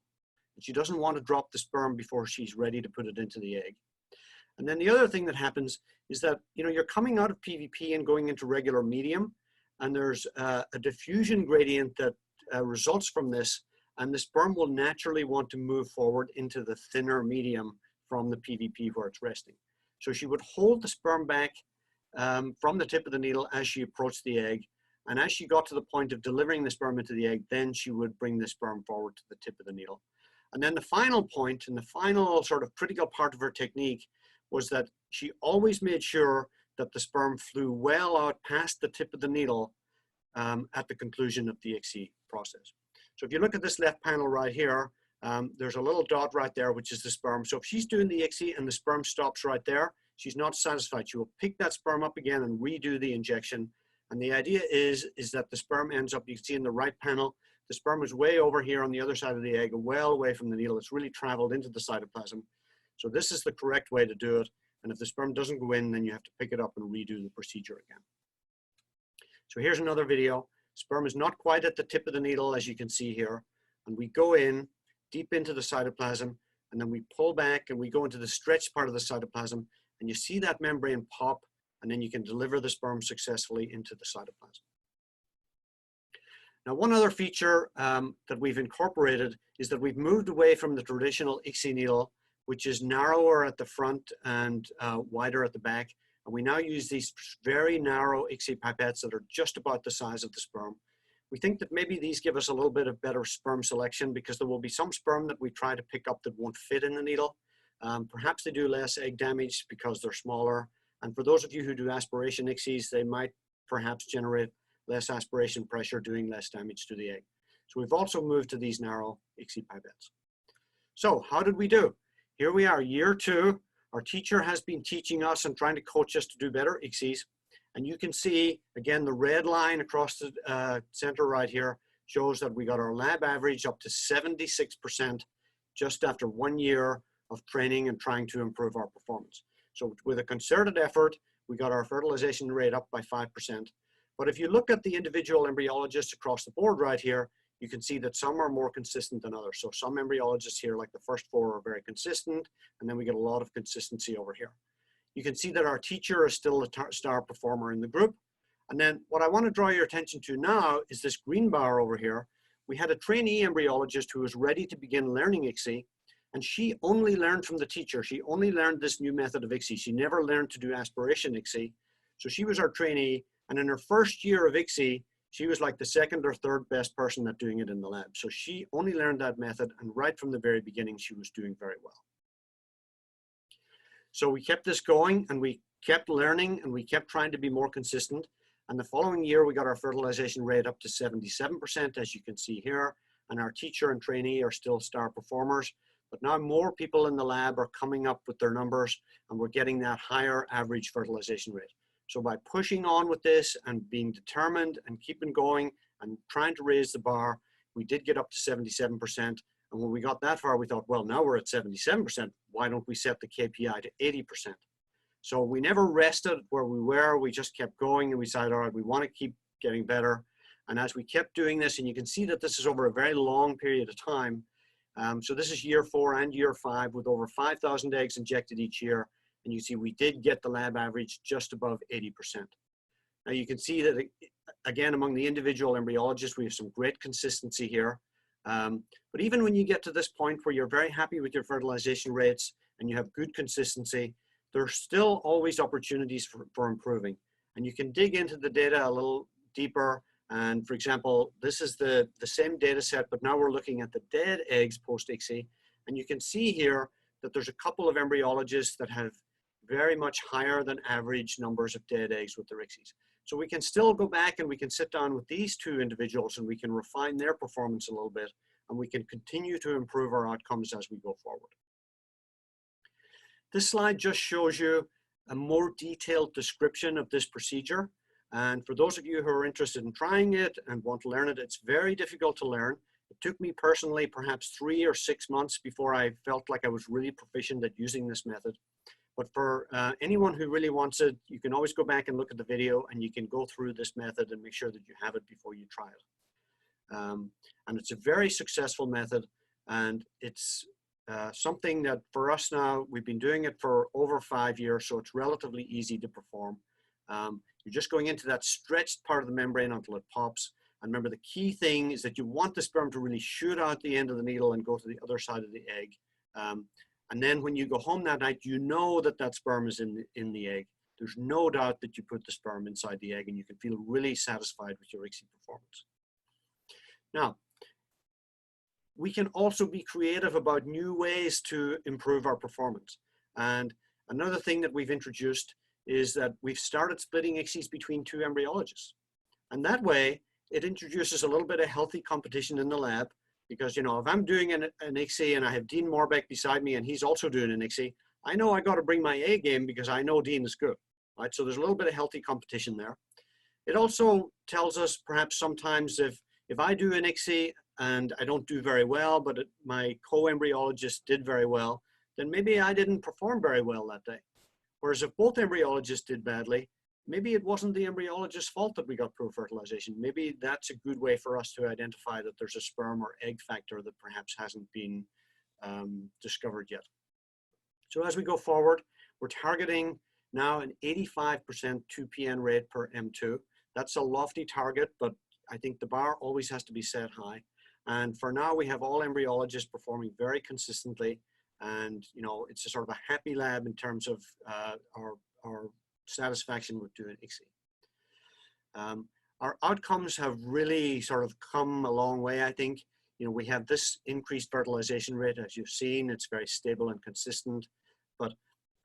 And she doesn't want to drop the sperm before she's ready to put it into the egg. And then the other thing that happens is that, you know, you're coming out of PVP and going into regular medium, and there's a diffusion gradient that results from this, and the sperm will naturally want to move forward into the thinner medium from the PVP where it's resting. So she would hold the sperm back from the tip of the needle as she approached the egg, and as she got to the point of delivering the sperm into the egg, then she would bring the sperm forward to the tip of the needle. And then the final point, and the final sort of critical part of her technique, was that she always made sure that the sperm flew well out past the tip of the needle at the conclusion of the ICSI process. So if you look at this left panel right here, there's a little dot right there, which is the sperm. So if she's doing the ICSI and the sperm stops right there, she's not satisfied. She will pick that sperm up again and redo the injection. And the idea is that the sperm ends up, you can see in the right panel, the sperm is way over here on the other side of the egg, well away from the needle. It's really traveled into the cytoplasm. So this is the correct way to do it. And if the sperm doesn't go in, then you have to pick it up and redo the procedure again. So here's another video. Sperm is not quite at the tip of the needle, as you can see here. And we go in deep into the cytoplasm, and then we pull back and we go into the stretched part of the cytoplasm, and you see that membrane pop, and then you can deliver the sperm successfully into the cytoplasm. Now, one other feature that we've incorporated is that we've moved away from the traditional ICSI needle, which is narrower at the front and wider at the back. And we now use these very narrow ICSI pipettes that are just about the size of the sperm. We think that maybe these give us a little bit of better sperm selection because there will be some sperm that we try to pick up that won't fit in the needle. Perhaps they do less egg damage because they're smaller. And for those of you who do aspiration ICSIs, they might perhaps generate less aspiration pressure, doing less damage to the egg. So we've also moved to these narrow ICSI pipettes. So how did we do? Here we are, year 2. Our teacher has been teaching us and trying to coach us to do better ICSIs. And you can see, again, the red line across the center right here shows that we got our lab average up to 76% just after 1 year of training and trying to improve our performance. So with a concerted effort, we got our fertilization rate up by 5%. But if you look at the individual embryologists across the board right here, you can see that some are more consistent than others. So some embryologists here, like the first 4, are very consistent, and then we get a lot of consistency over here. You can see that our teacher is still a star performer in the group. And then what I want to draw your attention to now is this green bar over here. We had a trainee embryologist who was ready to begin learning ICSI, and she only learned from the teacher. She only learned this new method of ICSI. She never learned to do aspiration ICSI. So she was our trainee, and in her first year of ICSI, she was like the 2nd or 3rd best person at doing it in the lab. So she only learned that method, and right from the very beginning, she was doing very well. So we kept this going, and we kept learning, and we kept trying to be more consistent. And the following year, we got our fertilization rate up to 77%, as you can see here. And our teacher and trainee are still star performers. But now more people in the lab are coming up with their numbers, and we're getting that higher average fertilization rate. So by pushing on with this and being determined and keeping going and trying to raise the bar, we did get up to 77%, And when we got that far, we thought, well, now we're at 77%. Why don't we set the KPI to 80%? So we never rested where we were. We just kept going and we decided, all right, we want to keep getting better. And as we kept doing this, and you can see that this is over a very long period of time. So this is year 4 and year 5 with over 5,000 eggs injected each year. And you see we did get the lab average just above 80%. Now you can see that, again, among the individual embryologists, we have some great consistency here. But even when you get to this point where you're very happy with your fertilization rates and you have good consistency, there's still always opportunities for improving. And you can dig into the data a little deeper. And for example, this is the same data set, but now we're looking at the dead eggs post-ICSI. And you can see here that there's a couple of embryologists that have very much higher than average numbers of dead eggs with their ICSIs. So we can still go back and we can sit down with these 2 individuals and we can refine their performance a little bit, and we can continue to improve our outcomes as we go forward. This slide just shows you a more detailed description of this procedure. And for those of you who are interested in trying it and want to learn it, it's very difficult to learn. It took me personally perhaps 3 or 6 months before I felt like I was really proficient at using this method. But for anyone who really wants it, you can always go back and look at the video and you can go through this method and make sure that you have it before you try it. And it's a very successful method, and it's something that for us now, we've been doing it for over 5 years, so it's relatively easy to perform. You're just going into that stretched part of the membrane until it pops. And remember, the key thing is that you want the sperm to really shoot out the end of the needle and go to the other side of the egg. And then when you go home that night, you know that that sperm is in the egg. There's no doubt that you put the sperm inside the egg, and you can feel really satisfied with your ICSI performance. Now, we can also be creative about new ways to improve our performance. And another thing that we've introduced is that we've started splitting ICSIs between 2 embryologists. And that way, it introduces a little bit of healthy competition in the lab. Because, you know, if I'm doing an ICSI and I have Dean Morbeck beside me and he's also doing an ICSI, I know I got to bring my A game because I know Dean is good, right? So there's a little bit of healthy competition there. It also tells us perhaps sometimes if I do an ICSI and I don't do very well, but my co-embryologist did very well, then maybe I didn't perform very well that day. Whereas if both embryologists did badly, maybe it wasn't the embryologist's fault that we got poor fertilization. Maybe that's a good way for us to identify that there's a sperm or egg factor that perhaps hasn't been discovered yet. So as we go forward, we're targeting now an 85% 2PN rate per M2. That's a lofty target, but I think the bar always has to be set high. And for now, we have all embryologists performing very consistently. And, you know, it's a sort of a happy lab in terms of our satisfaction with doing ICSI. Our outcomes have really sort of come a long way, I think. You know, we have this increased fertilization rate, as you've seen. It's very stable and consistent. But,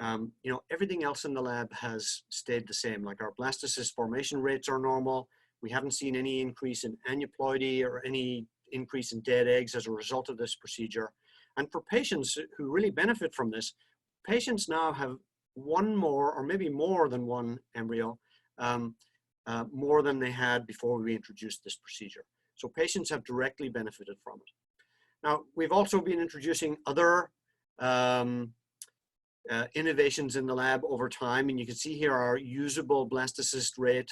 you know, everything else in the lab has stayed the same. Like our blastocyst formation rates are normal. We haven't seen any increase in aneuploidy or any increase in dead eggs as a result of this procedure. And for patients who really benefit from this, patients now have one more or maybe more than one embryo, more than they had before we introduced this procedure. So patients have directly benefited from it. Now, we've also been introducing other innovations in the lab over time, and you can see here our usable blastocyst rate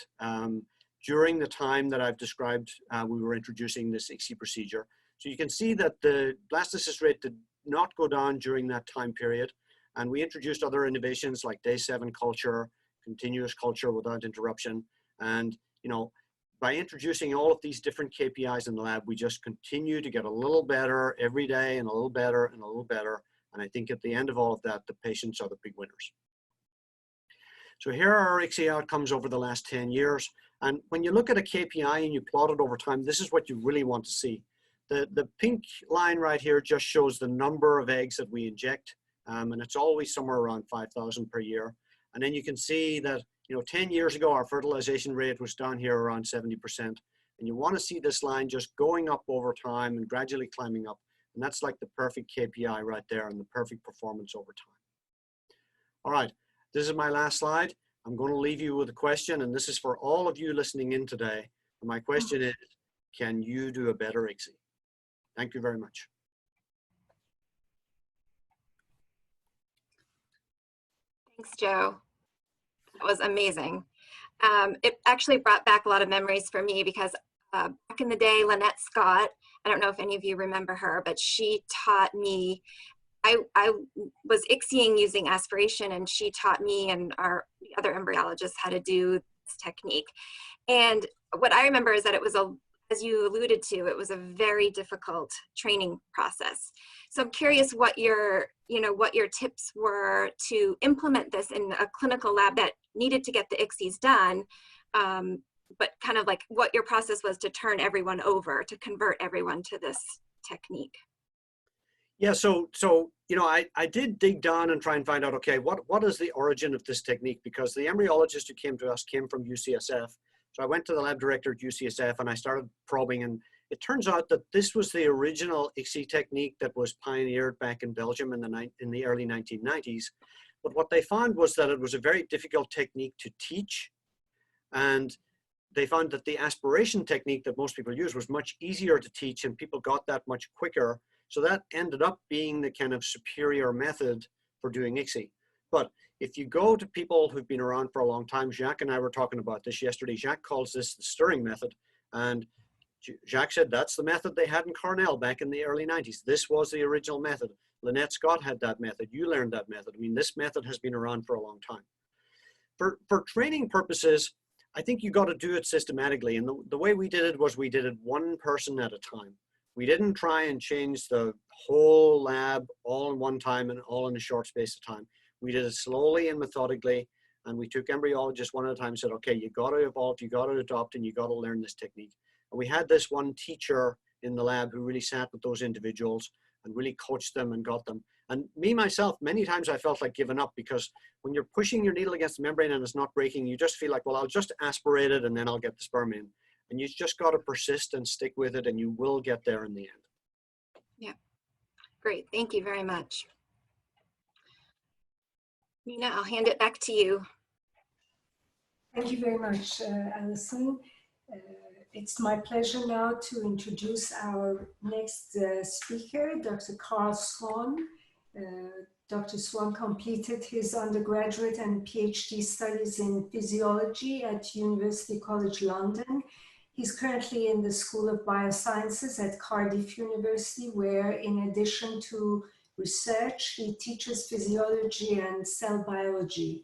during the time that I've described we were introducing this ICSI procedure. So you can see that the blastocyst rate did not go down during that time period. And we introduced other innovations like day 7 culture, continuous culture without interruption. And, you know, by introducing all of these different KPIs in the lab, we just continue to get a little better every day and a little better and a little better. And I think at the end of all of that, the patients are the big winners. So here are our ICSI outcomes over the last 10 years. And when you look at a KPI and you plot it over time, this is what you really want to see. The pink line right here just shows the number of eggs that we inject. And it's always somewhere around 5,000 per year. And then you can see that, you know, 10 years ago, our fertilization rate was down here around 70%. And you want to see this line just going up over time and gradually climbing up. And that's like the perfect KPI right there and the perfect performance over time. All right, this is my last slide. I'm going to leave you with a question, and this is for all of you listening in today. And my question is, can you do a better ICSI? Thank you very much. Thanks, Joe. That was amazing. It actually brought back a lot of memories for me because back in the day, Lynette Scott, I don't know if any of you remember her, but she taught me, I was ICSIing using aspiration, and she taught me and our other embryologists how to do this technique. And what I remember is that it was as you alluded to, it was a very difficult training process. So I'm curious what your tips were to implement this in a clinical lab that needed to get the ICSIs done, but kind of like what your process was to turn everyone over, to convert everyone to this technique. Yeah, so I did dig down and try and find out, okay, what is the origin of this technique? Because the embryologist who came to us came from UCSF. So I went to the lab director at UCSF and I started probing, and it turns out that this was the original ICSI technique that was pioneered back in Belgium in the early 1990s. But what they found was that it was a very difficult technique to teach, and they found that the aspiration technique that most people use was much easier to teach, and people got that much quicker. So that ended up being the kind of superior method for doing ICSI. But if you go to people who've been around for a long time, Jacques and I were talking about this yesterday. Jacques calls this the stirring method. And Jacques said that's the method they had in Cornell back in the early 90s. This was the original method. Lynette Scott had that method. You learned that method. I mean, this method has been around for a long time. For training purposes, I think you got to do it systematically. And the way we did it was we did it one person at a time. We didn't try and change the whole lab all in one time and all in a short space of time. We did it slowly and methodically, and we took embryologists one at a time and said, okay, you got to evolve, you got to adopt, and you got to learn this technique. And we had this one teacher in the lab who really sat with those individuals and really coached them and got them. And me, myself, many times I felt like giving up, because when you're pushing your needle against the membrane and it's not breaking, you just feel like, well, I'll just aspirate it and then I'll get the sperm in. And you just got to persist and stick with it, and you will get there in the end. Yeah, great. Thank you very much. Mina, I'll hand it back to you. Thank you very much, Alison. It's my pleasure now to introduce our next speaker, Dr. Karl Swann. Dr. Swann completed his undergraduate and PhD studies in physiology at University College London. He's currently in the School of Biosciences at Cardiff University, where in addition to research, he teaches physiology and cell biology.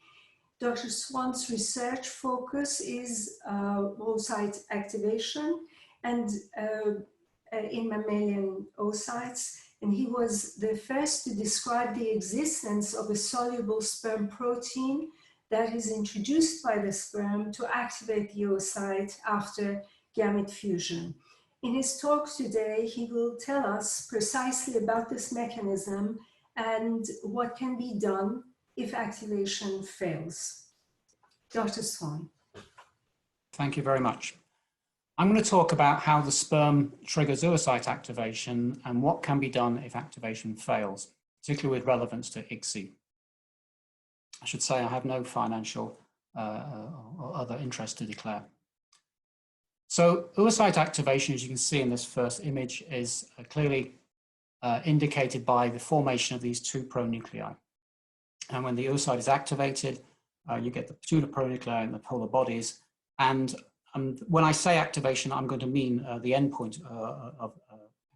Dr. Swann's research focus is oocyte activation and in mammalian oocytes, and he was the first to describe the existence of a soluble sperm protein that is introduced by the sperm to activate the oocyte after gamete fusion. In his talk today, he will tell us precisely about this mechanism and what can be done if activation fails. Dr. Swann. Thank you very much. I'm going to talk about how the sperm triggers oocyte activation and what can be done if activation fails, particularly with relevance to ICSI. I should say I have no financial or other interest to declare. So oocyte activation, as you can see in this first image, is clearly indicated by the formation of these two pronuclei. And when the oocyte is activated, you get the pseudopronuclei in the polar bodies. And when I say activation, I'm going to mean the endpoint of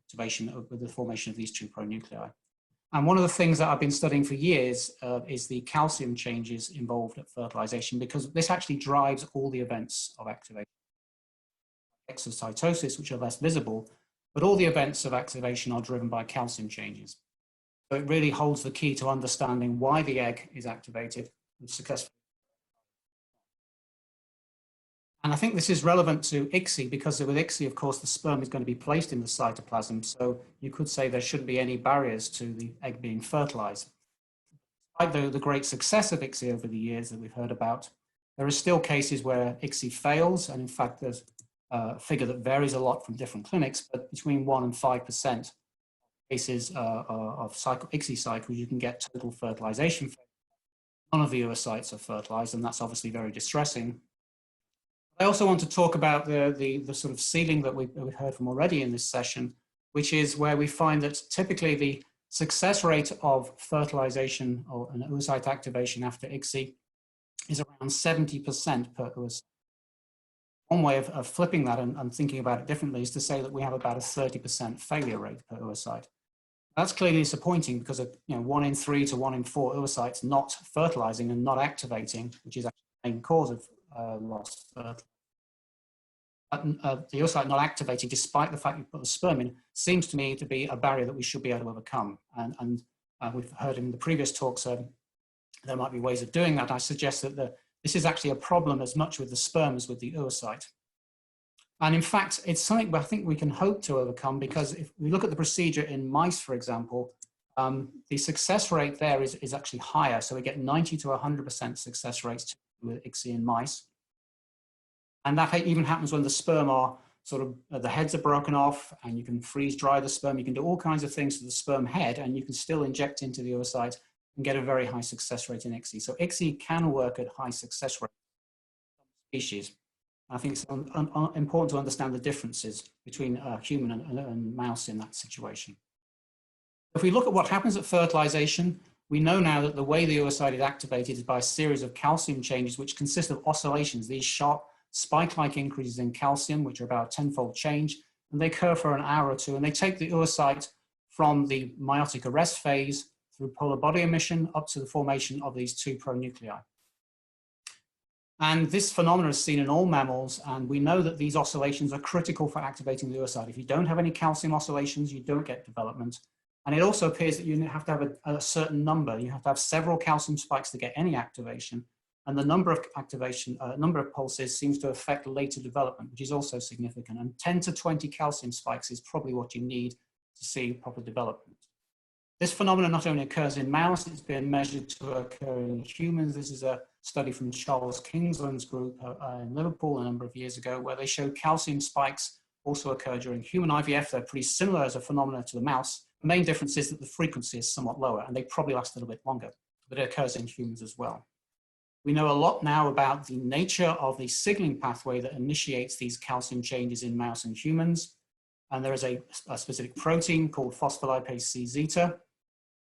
activation with the formation of these two pronuclei. And one of the things that I've been studying for years is the calcium changes involved at fertilization, because this actually drives all the events of activation. Exocytosis, which are less visible, but all the events of activation are driven by calcium changes. So it really holds the key to understanding why the egg is activated and successfully. And I think this is relevant to ICSI because with ICSI, of course, the sperm is going to be placed in the cytoplasm. So you could say there shouldn't be any barriers to the egg being fertilized. Despite the great success of ICSI over the years that we've heard about, there are still cases where ICSI fails. And in fact, there's a figure that varies a lot from different clinics, but between 1% and 5% cases of ICSI cycles, you can get total fertilization. None of the oocytes are fertilized, and that's obviously very distressing. I also want to talk about the sort of ceiling that we've heard from already in this session, which is where we find that typically the success rate of fertilization or an oocyte activation after ICSI is around 70% per oocyte. One way of flipping that and thinking about it differently is to say that we have about a 30% failure rate per oocyte. That's clearly disappointing because of 1 in 3 to 1 in 4 oocytes not fertilizing and not activating, which is actually the main cause of lost fertility. The oocyte not activating, despite the fact you put the sperm in, seems to me to be a barrier that we should be able to overcome. And we've heard in the previous talks there might be ways of doing that. I suggest that this is actually a problem as much with the sperm as with the oocyte. And in fact, it's something I think we can hope to overcome, because if we look at the procedure in mice, for example, the success rate there is actually higher. So we get 90 to 100% success rates with ICSI in mice. And that even happens when the sperm are sort of, the heads are broken off, and you can freeze dry the sperm. You can do all kinds of things to the sperm head, and you can still inject into the oocyte and get a very high success rate in ICSI. So ICSI can work at high success rates in species. I think it's important to understand the differences between human and mouse in that situation. If we look at what happens at fertilization, we know now that the way the oocyte is activated is by a series of calcium changes, which consist of oscillations, these sharp spike-like increases in calcium, which are about a 10-fold change, and they occur for an hour or two, and they take the oocyte from the meiotic arrest phase through polar body emission up to the formation of these 2 pronuclei. And this phenomenon is seen in all mammals, and we know that these oscillations are critical for activating the oocyte. If you don't have any calcium oscillations, you don't get development. And it also appears that you have to have a certain number. You have to have several calcium spikes to get any activation. And the number of number of pulses seems to affect later development, which is also significant. And 10 to 20 calcium spikes is probably what you need to see proper development. This phenomenon not only occurs in mouse, it's been measured to occur in humans. This is a study from Charles Kingsland's group in Liverpool a number of years ago, where they showed calcium spikes also occur during human IVF. They're pretty similar as a phenomenon to the mouse. The main difference is that the frequency is somewhat lower, and they probably last a little bit longer, but it occurs in humans as well. We know a lot now about the nature of the signaling pathway that initiates these calcium changes in mouse and humans. And there is a specific protein called phospholipase C-zeta.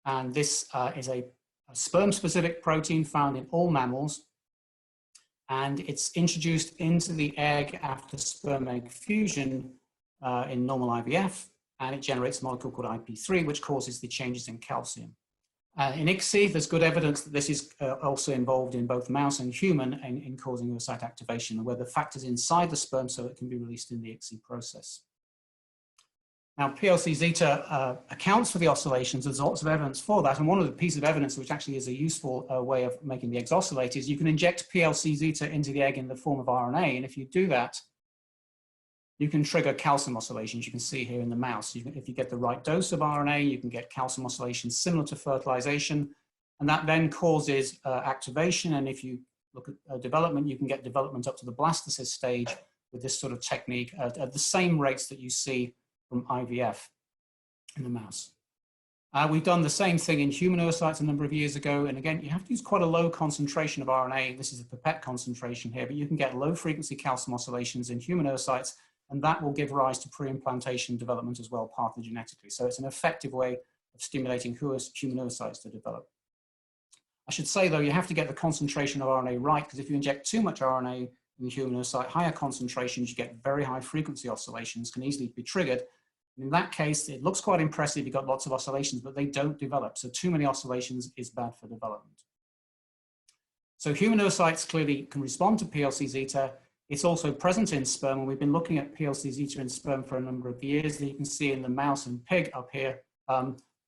And this is a sperm-specific protein found in all mammals. And it's introduced into the egg after sperm-egg fusion in normal IVF. And it generates a molecule called IP3, which causes the changes in calcium. In ICSI, there's good evidence that this is also involved in both mouse and human in causing oocyte activation, where the factor's inside the sperm so it can be released in the ICSI process. Now, PLC-zeta accounts for the oscillations. There's lots of evidence for that. And one of the pieces of evidence, which actually is a useful way of making the eggs oscillate, is you can inject PLC-zeta into the egg in the form of RNA. And if you do that, you can trigger calcium oscillations. You can see here in the mouse. If you get the right dose of RNA, you can get calcium oscillations similar to fertilization. And that then causes activation. And if you look at development, you can get development up to the blastocyst stage with this sort of technique at the same rates that you see from IVF in the mouse. We've done the same thing in human oocytes a number of years ago. And again, you have to use quite a low concentration of RNA. This is a pipette concentration here, but you can get low frequency calcium oscillations in human oocytes, and that will give rise to pre-implantation development as well, parthenogenetically. So it's an effective way of stimulating human oocytes to develop. I should say, though, you have to get the concentration of RNA right, because if you inject too much RNA in the human oocyte, higher concentrations, you get very high frequency oscillations, can easily be triggered. In that case, it looks quite impressive. You've got lots of oscillations, but they don't develop. So too many oscillations is bad for development. So human oocytes clearly can respond to PLC-zeta. It's also present in sperm, and we've been looking at PLC-zeta in sperm for a number of years. You can see in the mouse and pig up here,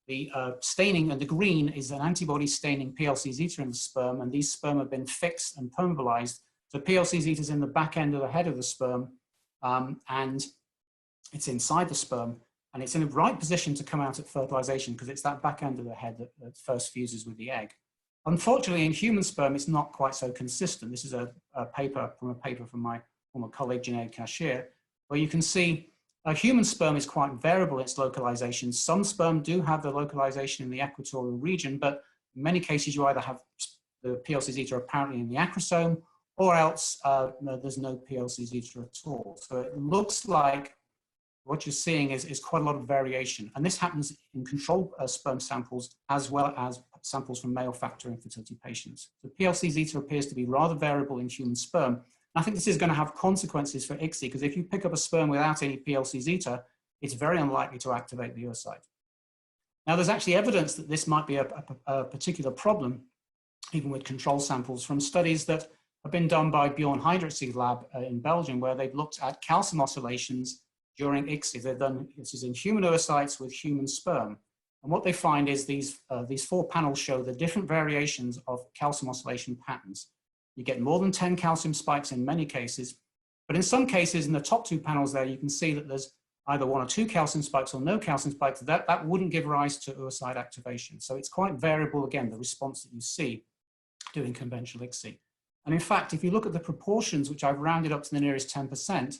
the staining, and the green is an antibody staining PLC-zeta in the sperm, and these sperm have been fixed and permeabilized. So PLC-zeta is in the back end of the head of the sperm, and it's inside the sperm, and it's in the right position to come out at fertilization because it's that back end of the head that first fuses with the egg. Unfortunately, in human sperm, it's not quite so consistent. This is a paper from my former colleague, Junaid Kashir, where you can see human sperm is quite variable in its localization. Some sperm do have the localization in the equatorial region, but in many cases, you either have the PLC-zeta apparently in the acrosome, or else there's no PLC-zeta at all. So it looks like what you're seeing is quite a lot of variation. And this happens in control sperm samples as well as samples from male factor infertility patients. The PLC zeta appears to be rather variable in human sperm. And I think this is going to have consequences for ICSI, because if you pick up a sperm without any PLC zeta, it's very unlikely to activate the oocyte. Now, there's actually evidence that this might be a particular problem, even with control samples, from studies that have been done by Bjorn Heidrich's lab in Belgium, where they've looked at calcium oscillations during ICSI. They've done this is in human oocytes with human sperm. And what they find is these 4 panels show the different variations of calcium oscillation patterns. You get more than 10 calcium spikes in many cases, but in some cases, in the top 2 panels there, you can see that there's either 1 or 2 calcium spikes or no calcium spikes. That wouldn't give rise to oocyte activation. So it's quite variable, again, the response that you see doing conventional ICSI. And in fact, if you look at the proportions, which I've rounded up to the nearest 10%,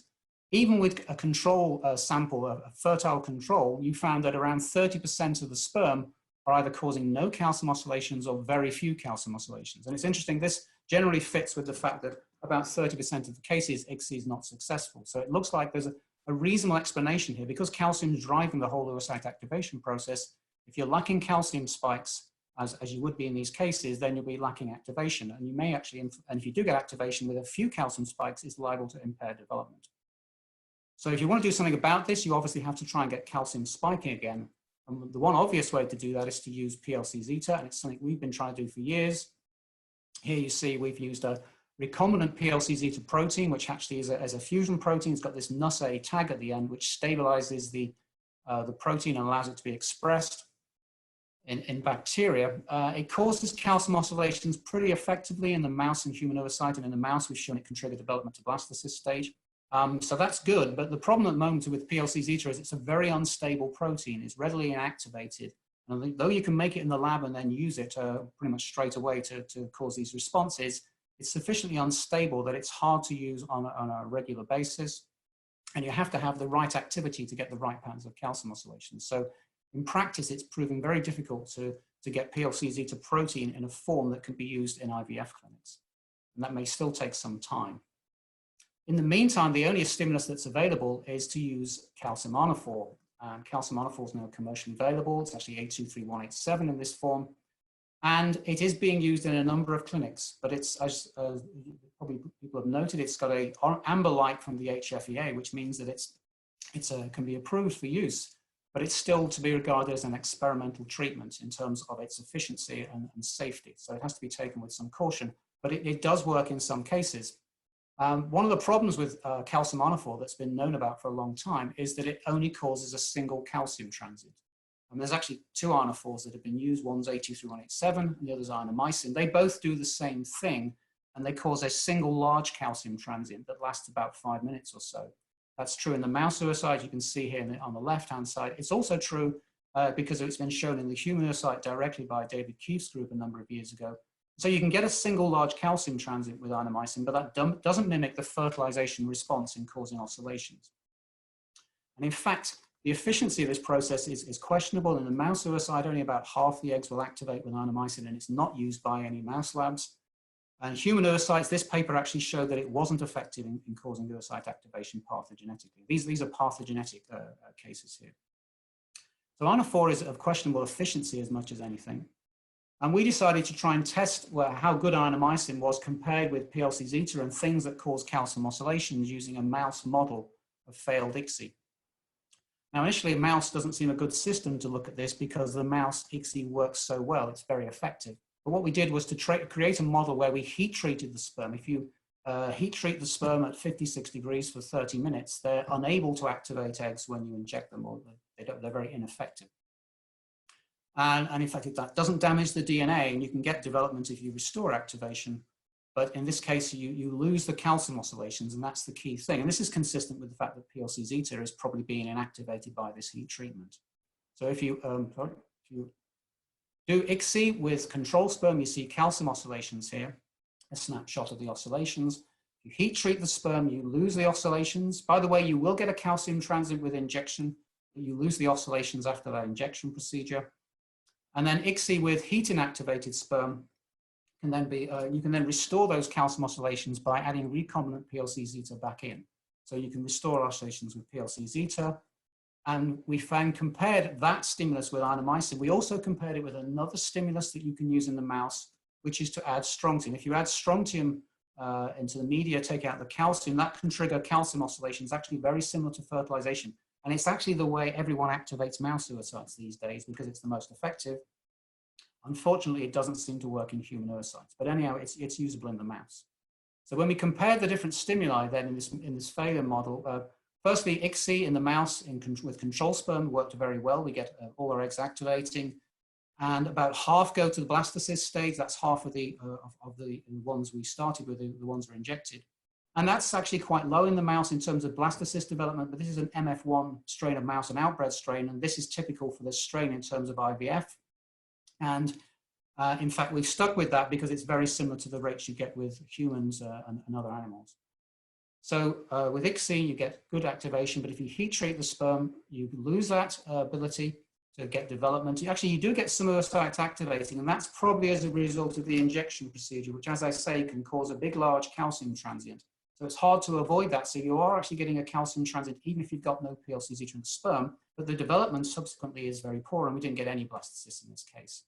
even with a control sample, a fertile control, you found that around 30% of the sperm are either causing no calcium oscillations or very few calcium oscillations. And it's interesting, this generally fits with the fact that about 30% of the cases, ICSI is not successful. So it looks like there's a reasonable explanation here. Because calcium is driving the whole oocyte activation process, if you're lacking calcium spikes, as you would be in these cases, then you'll be lacking activation. And you may actually, and if you do get activation with a few calcium spikes, it's liable to impair development. So if you want to do something about this, you obviously have to try and get calcium spiking again. And the one obvious way to do that is to use PLC zeta, and it's something we've been trying to do for years. Here you see we've used a recombinant PLC zeta protein, which actually is a fusion protein. It's got this NUS-A tag at the end, which stabilizes the protein and allows it to be expressed in bacteria. It causes calcium oscillations pretty effectively in the mouse and human oocyte, and in the mouse we've shown it can trigger development to blastocyst stage. So that's good, but the problem at the moment with PLC zeta is it's a very unstable protein. It's readily inactivated. And though you can make it in the lab and then use it pretty much straight away to cause these responses, it's sufficiently unstable that it's hard to use on a regular basis. And you have to have the right activity to get the right patterns of calcium oscillations. So in practice, it's proving very difficult to get PLC zeta protein in a form that can be used in IVF clinics. And that may still take some time. In the meantime, the only stimulus that's available is to use calcium ionophore. Calcium ionophore is now commercially available. It's actually 823187 in this form. And it is being used in a number of clinics, but it's, as probably people have noted, it's got an amber light from the HFEA, which means that it can be approved for use, but it's still to be regarded as an experimental treatment in terms of its efficiency and safety. So it has to be taken with some caution, but it does work in some cases. One of the problems with calcium ionophore that's been known about for a long time is that it only causes a single calcium transient. And there's actually 2 ionophores that have been used. One's 823187 and the other's Inomycin. They both do the same thing, and they cause a single large calcium transient that lasts about 5 minutes or so. That's true in the mouse oocyte. You can see here on the left-hand side. It's also true because it's been shown in the human oocyte directly by David Keefe's group a number of years ago. So you can get a single large calcium transient with Inomycin, but that doesn't mimic the fertilization response in causing oscillations. And in fact, the efficiency of this process is questionable. In the mouse oocyte, only about half the eggs will activate with Inomycin, and it's not used by any mouse labs. And human oocytes, this paper actually showed that it wasn't effective in causing oocyte activation pathogenetically. These are parthenogenetic cases here. So ionophore is of questionable efficiency as much as anything. And we decided to try and test how good Inomycin was compared with PLC zeta and things that cause calcium oscillations using a mouse model of failed ICSI. Now, initially, a mouse doesn't seem a good system to look at this because the mouse ICSI works so well, it's very effective. But what we did was to create a model where we heat treated the sperm. If you heat treat the sperm at 56 degrees for 30 minutes, they're unable to activate eggs when you inject them, or they're very ineffective. And in fact, that doesn't damage the DNA, and you can get development if you restore activation. But in this case, you lose the calcium oscillations, and that's the key thing. And this is consistent with the fact that PLC zeta is probably being inactivated by this heat treatment. So if you do ICSI with control sperm, you see calcium oscillations here, a snapshot of the oscillations. If you heat treat the sperm, you lose the oscillations. By the way, you will get a calcium transient with injection, but you lose the oscillations after that injection procedure. And then ICSI with heat inactivated sperm can then be, you can then restore those calcium oscillations by adding recombinant PLC zeta back in. So you can restore oscillations with PLC zeta, And we compared that stimulus with Inomycin. We also compared it with another stimulus that you can use in the mouse, which is to add strontium. If you add strontium into the media, take out the calcium, that can trigger calcium oscillations, actually very similar to fertilization. And it's actually the way everyone activates mouse oocytes these days because it's the most effective. Unfortunately, it doesn't seem to work in human oocytes, but anyhow, it's usable in the mouse. So when we compared the different stimuli then in this failure model, firstly, ICSI in the mouse with control sperm worked very well. We get all our eggs activating, and about half go to the blastocyst stage. That's half of the ones we started with, the ones that are injected. And that's actually quite low in the mouse in terms of blastocyst development, but this is an MF1 strain of mouse, an outbred strain, and this is typical for this strain in terms of IVF. And in fact, we've stuck with that because it's very similar to the rates you get with humans and other animals. So with ICSI, you get good activation, but if you heat treat the sperm, you lose that ability to get development. Actually, you do get some oocytes activating, and that's probably as a result of the injection procedure, which, as I say, can cause a big, large calcium transient. So it's hard to avoid that. So you are actually getting a calcium transient, even if you've got no PLCZ in the sperm, but the development subsequently is very poor, and we didn't get any blastocysts in this case.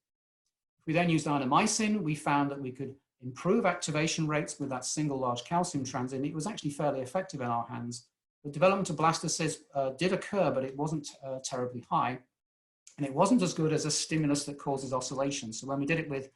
If we then used Inomycin, we found that we could improve activation rates with that single large calcium transient. It was actually fairly effective in our hands. The development of blastocysts did occur, but it wasn't terribly high. And it wasn't as good as a stimulus that causes oscillation. So when we did it with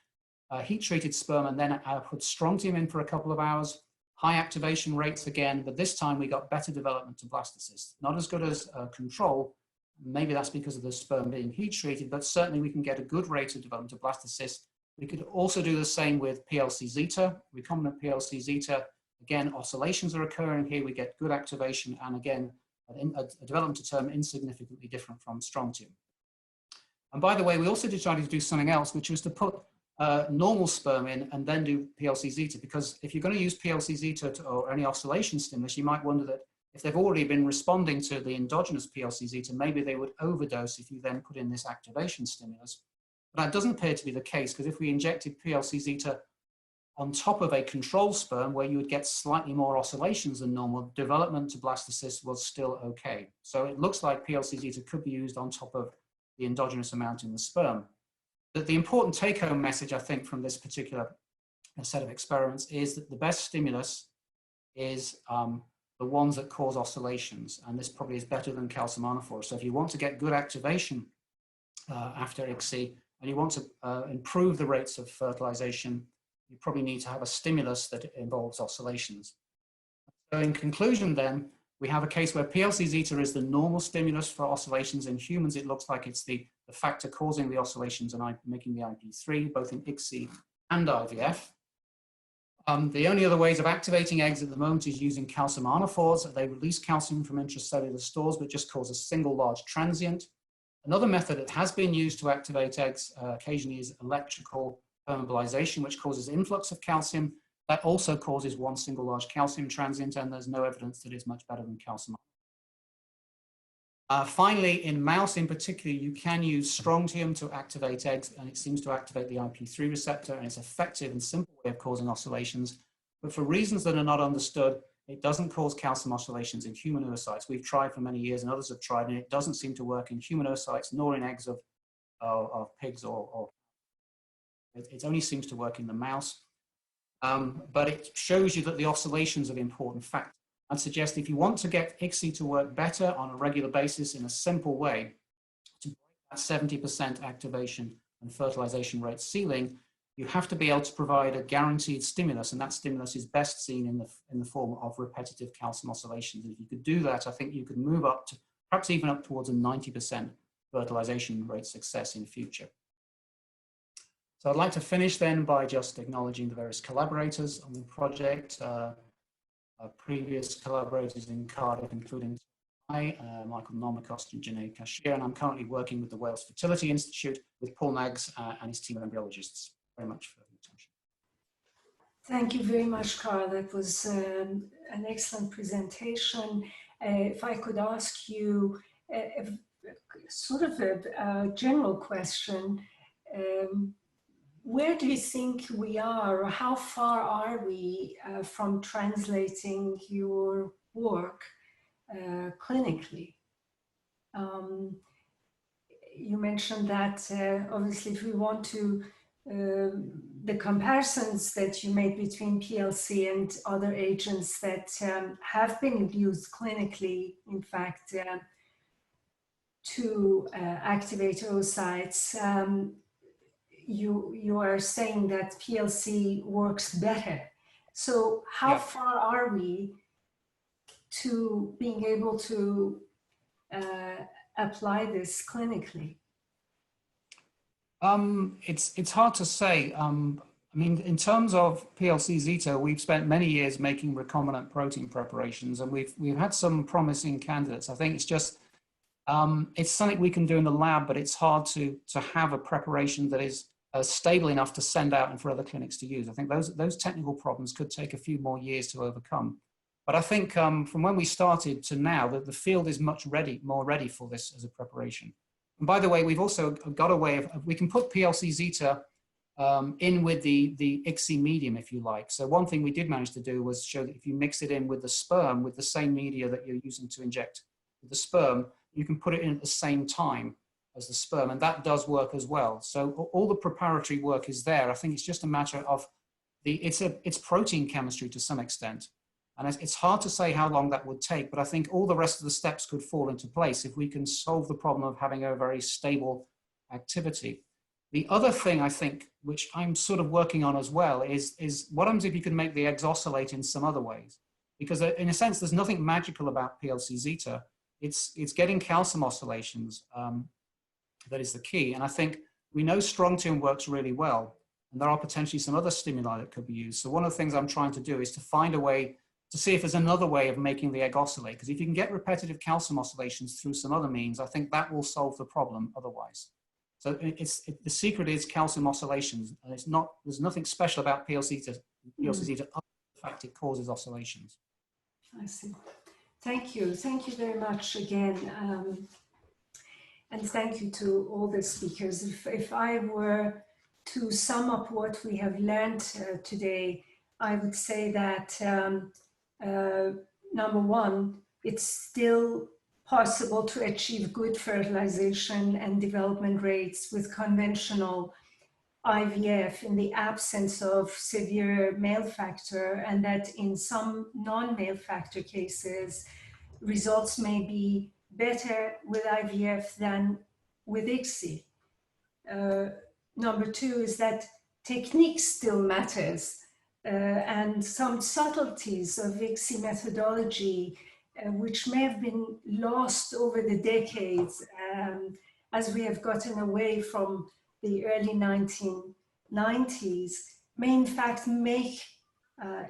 heat-treated sperm and then put strontium in for a couple of hours, high activation rates again, but this time we got better development to blastocysts. Not as good as control. Maybe that's because of the sperm being heat-treated, but certainly we can get a good rate of development of blastocysts. We could also do the same with PLC zeta. Recombinant PLC zeta, again, oscillations are occurring here. We get good activation, and again, a development to term insignificantly different from strontium. And by the way, we also decided to do something else, which was to put normal sperm in and then do PLC zeta, because if you're going to use PLC zeta or any oscillation stimulus, you might wonder that if they've already been responding to the endogenous PLC zeta, maybe they would overdose if you then put in this activation stimulus. But that doesn't appear to be the case, because if we injected PLC zeta on top of a control sperm where you would get slightly more oscillations than normal, development to blastocysts was still okay. So it looks like PLC zeta could be used on top of the endogenous amount in the sperm. But the important take-home message, I think, from this particular set of experiments is that the best stimulus is the ones that cause oscillations, and this probably is better than calcium ionophores. So if you want to get good activation after ICSI, and you want to improve the rates of fertilization, you probably need to have a stimulus that involves oscillations. So in conclusion then, we have a case where PLC zeta is the normal stimulus for oscillations. In humans, it looks like it's the factor causing the oscillations and making the IP3, both in ICSI and IVF. The only other ways of activating eggs at the moment is using calcium ionophores. They release calcium from intracellular stores, but just cause a single large transient. Another method that has been used to activate eggs occasionally is electrical permeabilization, which causes influx of calcium. That also causes one single large calcium transient, and there's no evidence that it's much better than calcium. Finally, in mouse in particular, you can use strontium to activate eggs, and it seems to activate the IP3 receptor, and it's an effective and simple way of causing oscillations. But for reasons that are not understood, it doesn't cause calcium oscillations in human oocytes. We've tried for many years, and others have tried, and it doesn't seem to work in human oocytes, nor in eggs of pigs it only seems to work in the mouse. But it shows you that the oscillations are the important factor. I'd suggest if you want to get ICSI to work better on a regular basis in a simple way, to break that 70% activation and fertilization rate ceiling, you have to be able to provide a guaranteed stimulus, and that stimulus is best seen in the form of repetitive calcium oscillations. If you could do that, I think you could move up to perhaps even up towards a 90% fertilization rate success in future. So I'd like to finish then by just acknowledging the various collaborators on the project, previous collaborators in Cardiff, including Michael Normacost and Janae Cashier, and I'm currently working with the Wales Fertility Institute with Paul Naggs and his team of embryologists. Very much for the attention. Thank you very much, Karl. That was an excellent presentation. If I could ask you sort of a general question, where do you think we are, or how far are we from translating your work clinically? You mentioned that obviously if we want to, the comparisons that you made between PLC and other agents that have been used clinically, in fact, to activate oocytes, you are saying that PLC works better. So how far are we to being able to apply this clinically? It's hard to say. I mean, in terms of PLC zeta, we've spent many years making recombinant protein preparations, and we've had some promising candidates. I think it's just it's something we can do in the lab, but it's hard to have a preparation that is stable enough to send out and for other clinics to use. I think those technical problems could take a few more years to overcome. But I think from when we started to now, that the field is much more ready for this as a preparation. And by the way, we've also got a way of, we can put PLC zeta in with the ICSI medium, if you like. So one thing we did manage to do was show that if you mix it in with the sperm, with the same media that you're using to inject with the sperm, you can put it in at the same time as the sperm, and that does work as well. So all the preparatory work is there. I think it's just a matter of it's protein chemistry to some extent. And it's hard to say how long that would take, but I think all the rest of the steps could fall into place if we can solve the problem of having a very stable activity. The other thing I think, which I'm sort of working on as well, is what happens if you can make the eggs oscillate in some other ways? Because in a sense, there's nothing magical about PLC zeta. It's getting calcium oscillations that is the key. And I think we know strontium works really well, and there are potentially some other stimuli that could be used. So one of the things I'm trying to do is to find a way to see if there's another way of making the egg oscillate. Because if you can get repetitive calcium oscillations through some other means, I think that will solve the problem otherwise. So the secret is calcium oscillations. And there's nothing special about PLC zeta, other than the fact it causes oscillations. I see. Thank you. Thank you very much again. And thank you to all the speakers. If I were to sum up what we have learned today, I would say that number one, it's still possible to achieve good fertilization and development rates with conventional IVF in the absence of severe male factor, and that in some non-male factor cases, results may be better with IVF than with ICSI. Number two is that technique still matters. And some subtleties of ICSI methodology, which may have been lost over the decades as we have gotten away from the early 1990s, may in fact make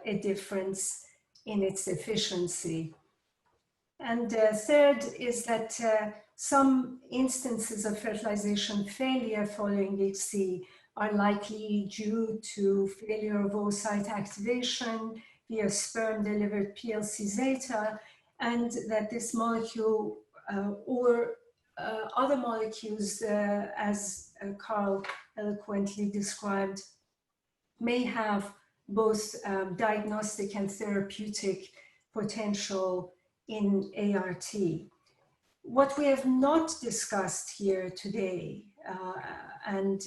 a difference in its efficiency. And third is that some instances of fertilization failure following ICSI are likely due to failure of oocyte activation via sperm-delivered PLC zeta, and that this molecule or other molecules, as Karl eloquently described, may have both diagnostic and therapeutic potential in ART. What we have not discussed here today, and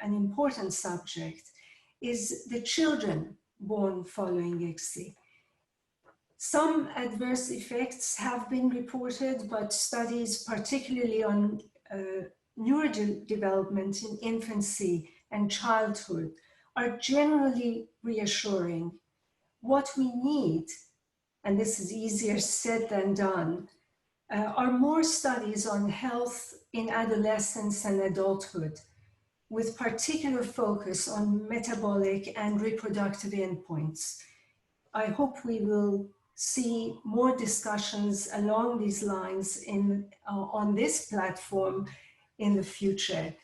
an important subject, is the children born following ICSI. Some adverse effects have been reported, but studies, particularly on neurodevelopment in infancy and childhood, are generally reassuring. What we need, and this is easier said than done, are more studies on health in adolescence and adulthood, with particular focus on metabolic and reproductive endpoints. I hope we will see more discussions along these lines on this platform in the future.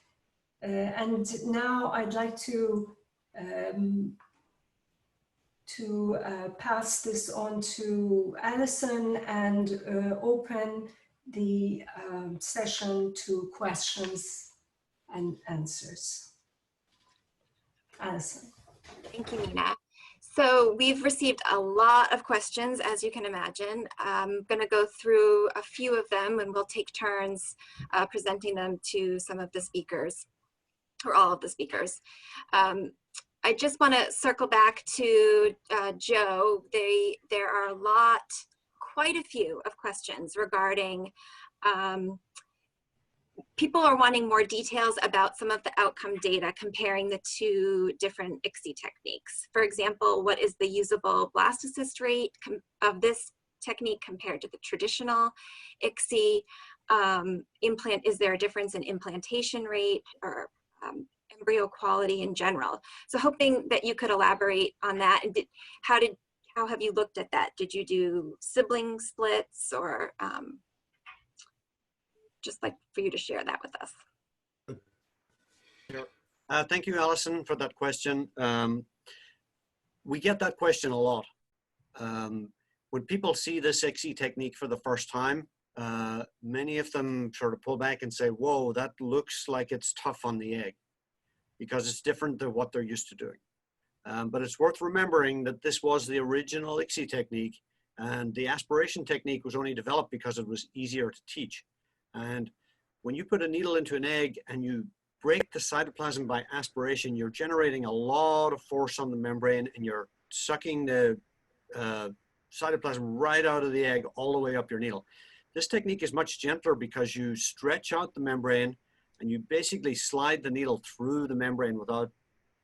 And now I'd like to pass this on to Alison and open the session to questions and answers. Alison. Thank you, Mina. So we've received a lot of questions, as you can imagine. I'm going to go through a few of them, and we'll take turns presenting them to some of the speakers, or all of the speakers. I just want to circle back to Joe. There are quite a few of questions regarding people are wanting more details about some of the outcome data comparing the two different ICSI techniques. For example, what is the usable blastocyst rate of this technique compared to the traditional ICSI? Is there a difference in implantation rate or embryo quality in general? So hoping that you could elaborate on that. And how have you looked at that? Did you do sibling splits, or just like for you to share that with us? Thank you, Alison, for that question. We get that question a lot. When people see this ICSI technique for the first time, many of them sort of pull back and say, whoa, that looks like it's tough on the egg, because it's different than what they're used to doing. But it's worth remembering that this was the original ICSI technique, and the aspiration technique was only developed because it was easier to teach. And when you put a needle into an egg and you break the cytoplasm by aspiration, you're generating a lot of force on the membrane, and you're sucking the cytoplasm right out of the egg all the way up your needle. This technique is much gentler because you stretch out the membrane and you basically slide the needle through the membrane without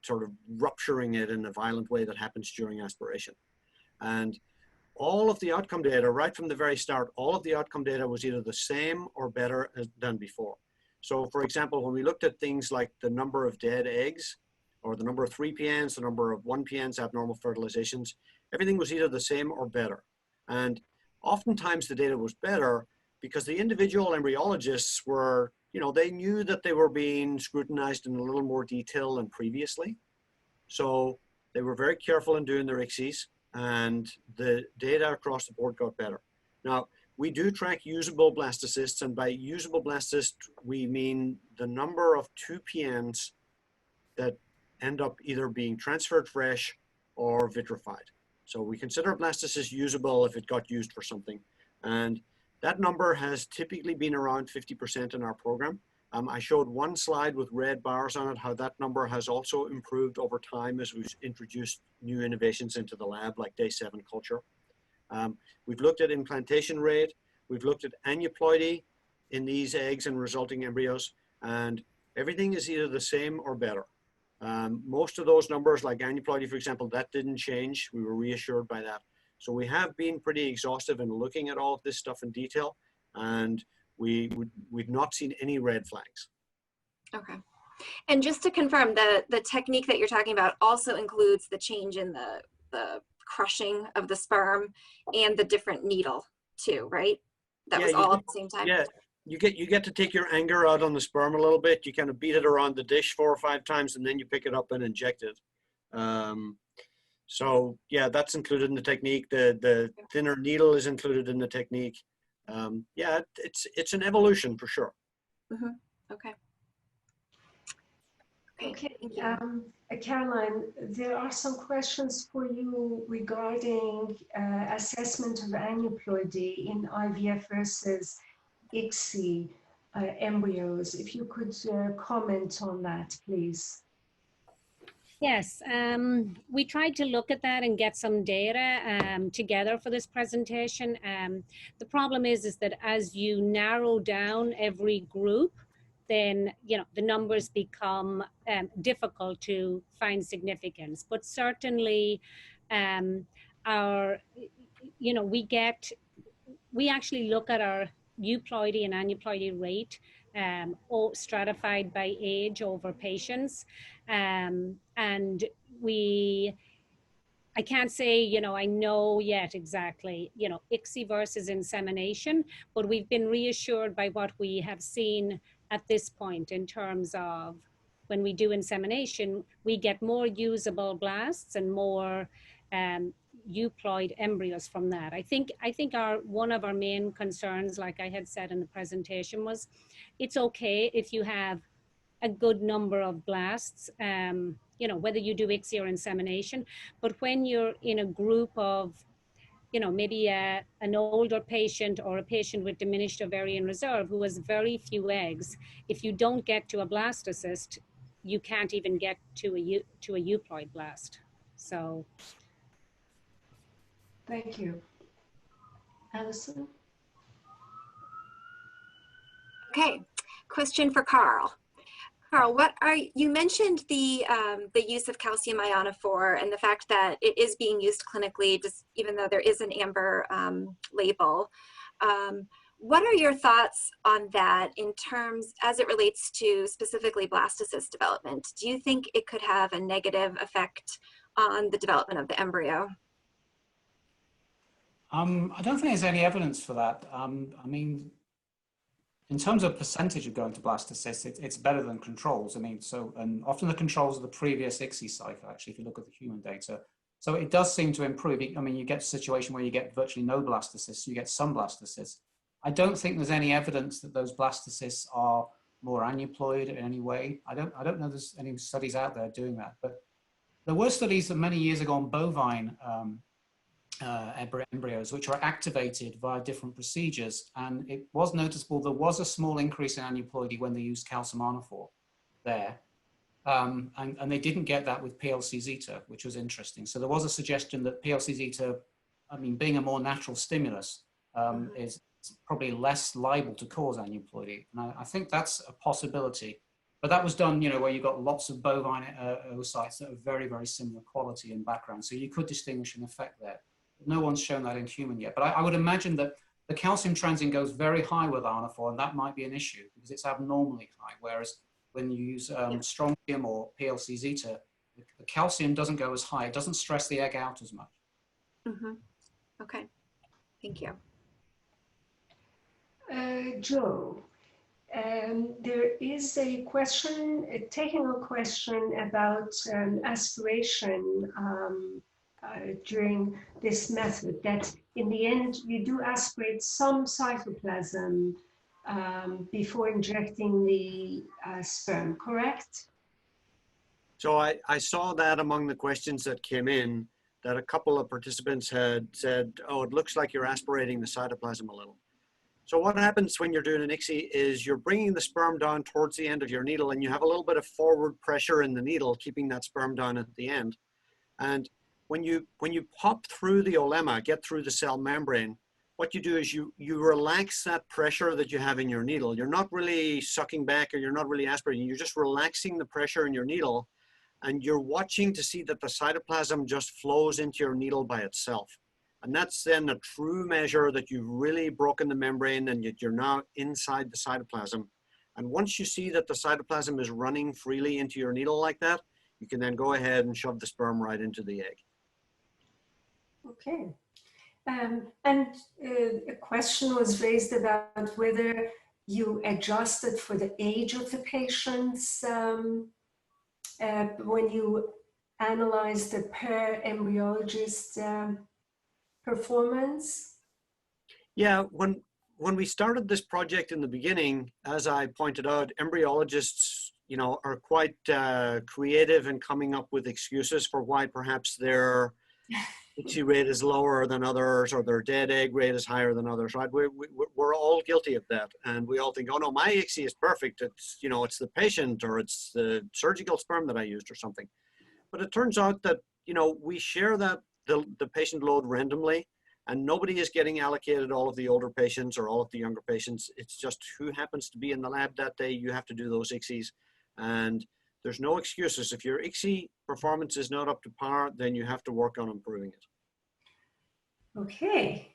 sort of rupturing it in a violent way that happens during aspiration. And all of the outcome data, right from the very start, all of the outcome data was either the same or better than before. So for example, when we looked at things like the number of dead eggs, or the number of 3PNs, the number of 1PNs, abnormal fertilizations, everything was either the same or better. And oftentimes the data was better because the individual embryologists were, they knew that they were being scrutinized in a little more detail than previously. So they were very careful in doing their ICSIs, and the data across the board got better. Now, we do track usable blastocysts, and by usable blastocyst, we mean the number of 2PNs that end up either being transferred fresh or vitrified. So we consider a blastocyst usable if it got used for something. And that number has typically been around 50% in our program. I showed one slide with red bars on it, how that number has also improved over time as we've introduced new innovations into the lab, like day 7 culture. We've looked at implantation rate, we've looked at aneuploidy in these eggs and resulting embryos, and everything is either the same or better. Most of those numbers, like aneuploidy, for example, that didn't change. We were reassured by that. So we have been pretty exhaustive in looking at all of this stuff in detail, and we've not seen any red flags. Okay. And just to confirm, the technique that you're talking about also includes the change in the crushing of the sperm and the different needle too, right? That was all at the same time? Yeah, you get to take your anger out on the sperm a little bit. You kind of beat it around the dish 4 or 5 times, and then you pick it up and inject it. So yeah, that's included in the technique. The thinner needle is included in the technique. Yeah, it's an evolution for sure. Mm-hmm. Okay. Okay, Caroline, there are some questions for you regarding assessment of aneuploidy in IVF versus ICSI embryos. If you could comment on that, please. Yes, we tried to look at that and get some data together for this presentation. The problem is that as you narrow down every group, then the numbers become difficult to find significance. But certainly, we actually look at our euploidy and aneuploidy rate stratified by age over patients. And I can't say, I know yet exactly, ICSI versus insemination, but we've been reassured by what we have seen at this point in terms of when we do insemination, we get more usable blasts and more euploid embryos from that. I think one of our main concerns, like I had said in the presentation, was it's okay if you have a good number of blasts you know, whether you do ICSI or insemination. But when you're in a group of, you know, maybe an older patient or a patient with diminished ovarian reserve who has very few eggs, if you don't get to a blastocyst, you can't even get to a euploid blast. So. Thank you. Alison? Okay, question for Karl. Karl, you mentioned the use of calcium ionophore and the fact that it is being used clinically, just even though there is an amber label. What are your thoughts on that in terms, as it relates to specifically blastocyst development? Do you think it could have a negative effect on the development of the embryo? I don't think there's any evidence for that. I mean, in terms of percentage of going to blastocysts, it's better than controls. I mean, and often the controls are the previous ICSI cycle, actually, if you look at the human data. So it does seem to improve. I mean, you get a situation where you get virtually no blastocysts, you get some blastocysts. I don't think there's any evidence that those blastocysts are more aneuploid in any way. I don't know there's any studies out there doing that, but there were studies that many years ago on bovine embryos, which are activated via different procedures. And it was noticeable there was a small increase in aneuploidy when they used calcium ionophore there. And they didn't get that with PLC zeta, which was interesting. So there was a suggestion that PLC zeta, I mean, being a more natural stimulus, is probably less liable to cause aneuploidy. And I think that's a possibility. But that was done, you know, where you got lots of bovine oocytes that are very, very similar quality and background. So you could distinguish an effect there. No one's shown that in human yet. But I would imagine that the calcium transient goes very high with ionophore, and that might be an issue because it's abnormally high. Whereas when you use strontium or PLC zeta, the calcium doesn't go as high. It doesn't stress the egg out as much. Mm-hmm. Okay, thank you. Joe, there is a question, a technical question about aspiration during this method, that in the end you do aspirate some cytoplasm before injecting the sperm, correct? So I saw that among the questions that came in, that a couple of participants had said, oh, it looks like you're aspirating the cytoplasm a little. So what happens when you're doing an ICSI is you're bringing the sperm down towards the end of your needle, and you have a little bit of forward pressure in the needle, keeping that sperm down at the end. And when you pop through the olemma, get through the cell membrane, what you do is you relax that pressure that you have in your needle. You're not really sucking back, or you're not really aspirating. You're just relaxing the pressure in your needle, and you're watching to see that the cytoplasm just flows into your needle by itself. And that's then a true measure that you've really broken the membrane and yet you're now inside the cytoplasm. And once you see that the cytoplasm is running freely into your needle like that, you can then go ahead and shove the sperm right into the egg. Okay. A question was raised about whether you adjusted for the age of the patients when you analyzed the per embryologist performance? Yeah, when we started this project in the beginning, as I pointed out, embryologists, you know, are quite creative in coming up with excuses for why perhaps their ICSI rate is lower than others, or their dead egg rate is higher than others, right? We're all guilty of that. And we all think, oh no, my ICSI is perfect. It's, you know, it's the patient, or it's the surgical sperm that I used or something. But it turns out that, you know, we share that the patient load randomly, and nobody is getting allocated all of the older patients or all of the younger patients. It's just who happens to be in the lab that day. You have to do those ICSIs, and there's no excuses. If your ICSI performance is not up to par, then you have to work on improving it. Okay,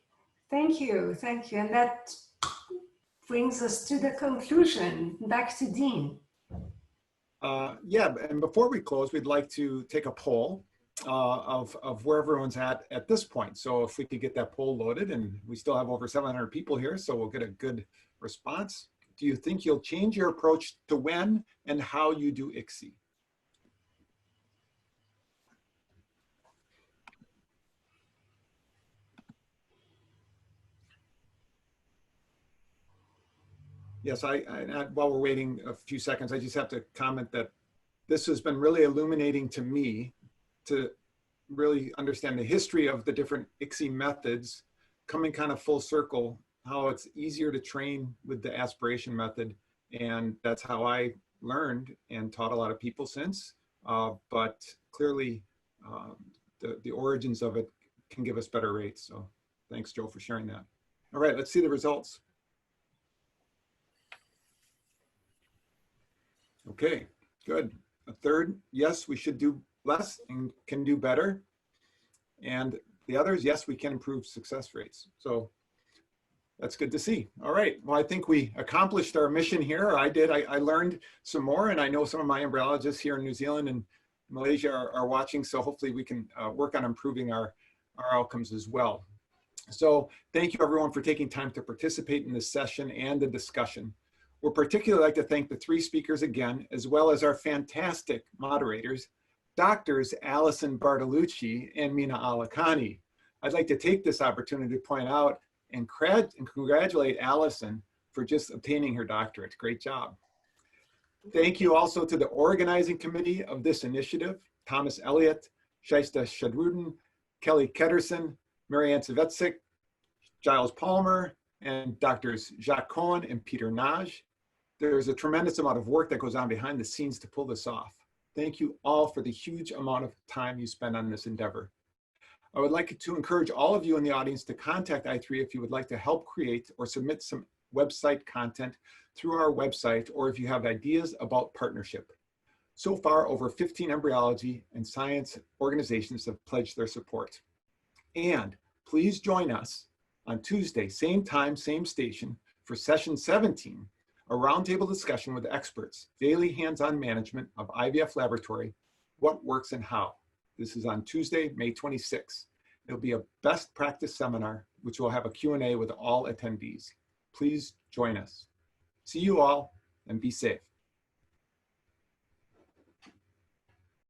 thank you, thank you. And that brings us to the conclusion. Back to Dean. Yeah, and before we close, we'd like to take a poll of where everyone's at this point. So if we could get that poll loaded, and we still have over 700 people here, so we'll get a good response. Do you think you'll change your approach to when and how you do ICSI? Yes, while we're waiting a few seconds, I just have to comment that this has been really illuminating to me to really understand the history of the different ICSI methods, coming kind of full circle, how it's easier to train with the aspiration method. And that's how I learned and taught a lot of people since. But clearly, the origins of it can give us better rates. So thanks, Joe, for sharing that. All right, let's see the results. Okay, good. A third, yes, we should do less and can do better. And the others, yes, we can improve success rates. So that's good to see. All right, well, I think we accomplished our mission here. I did, I learned some more, and I know some of my embryologists here in New Zealand and Malaysia are watching, so hopefully we can work on improving our outcomes as well. So thank you everyone for taking time to participate in this session and the discussion. We'd particularly like to thank the 3 speakers again, as well as our fantastic moderators, Doctors Alison Bartolucci and Mina Alikani. I'd like to take this opportunity to point out and congratulate Alison for just obtaining her doctorate. Great job. Thank you also to the organizing committee of this initiative, Thomas Elliott, Shaista Shadrudin, Kelly Ketterson, Marianne Savetsik, Giles Palmer, and Doctors Jacques Cohen and Peter Naj. There's a tremendous amount of work that goes on behind the scenes to pull this off. Thank you all for the huge amount of time you spend on this endeavor. I would like to encourage all of you in the audience to contact i3 if you would like to help create or submit some website content through our website, or if you have ideas about partnership. So far, over 15 embryology and science organizations have pledged their support. And please join us on Tuesday, same time, same station, for session 17, a roundtable discussion with experts, daily hands-on management of IVF laboratory, what works and how. This is on Tuesday, May 26th. It'll be a best practice seminar, which will have a Q&A with all attendees. Please join us. See you all and be safe.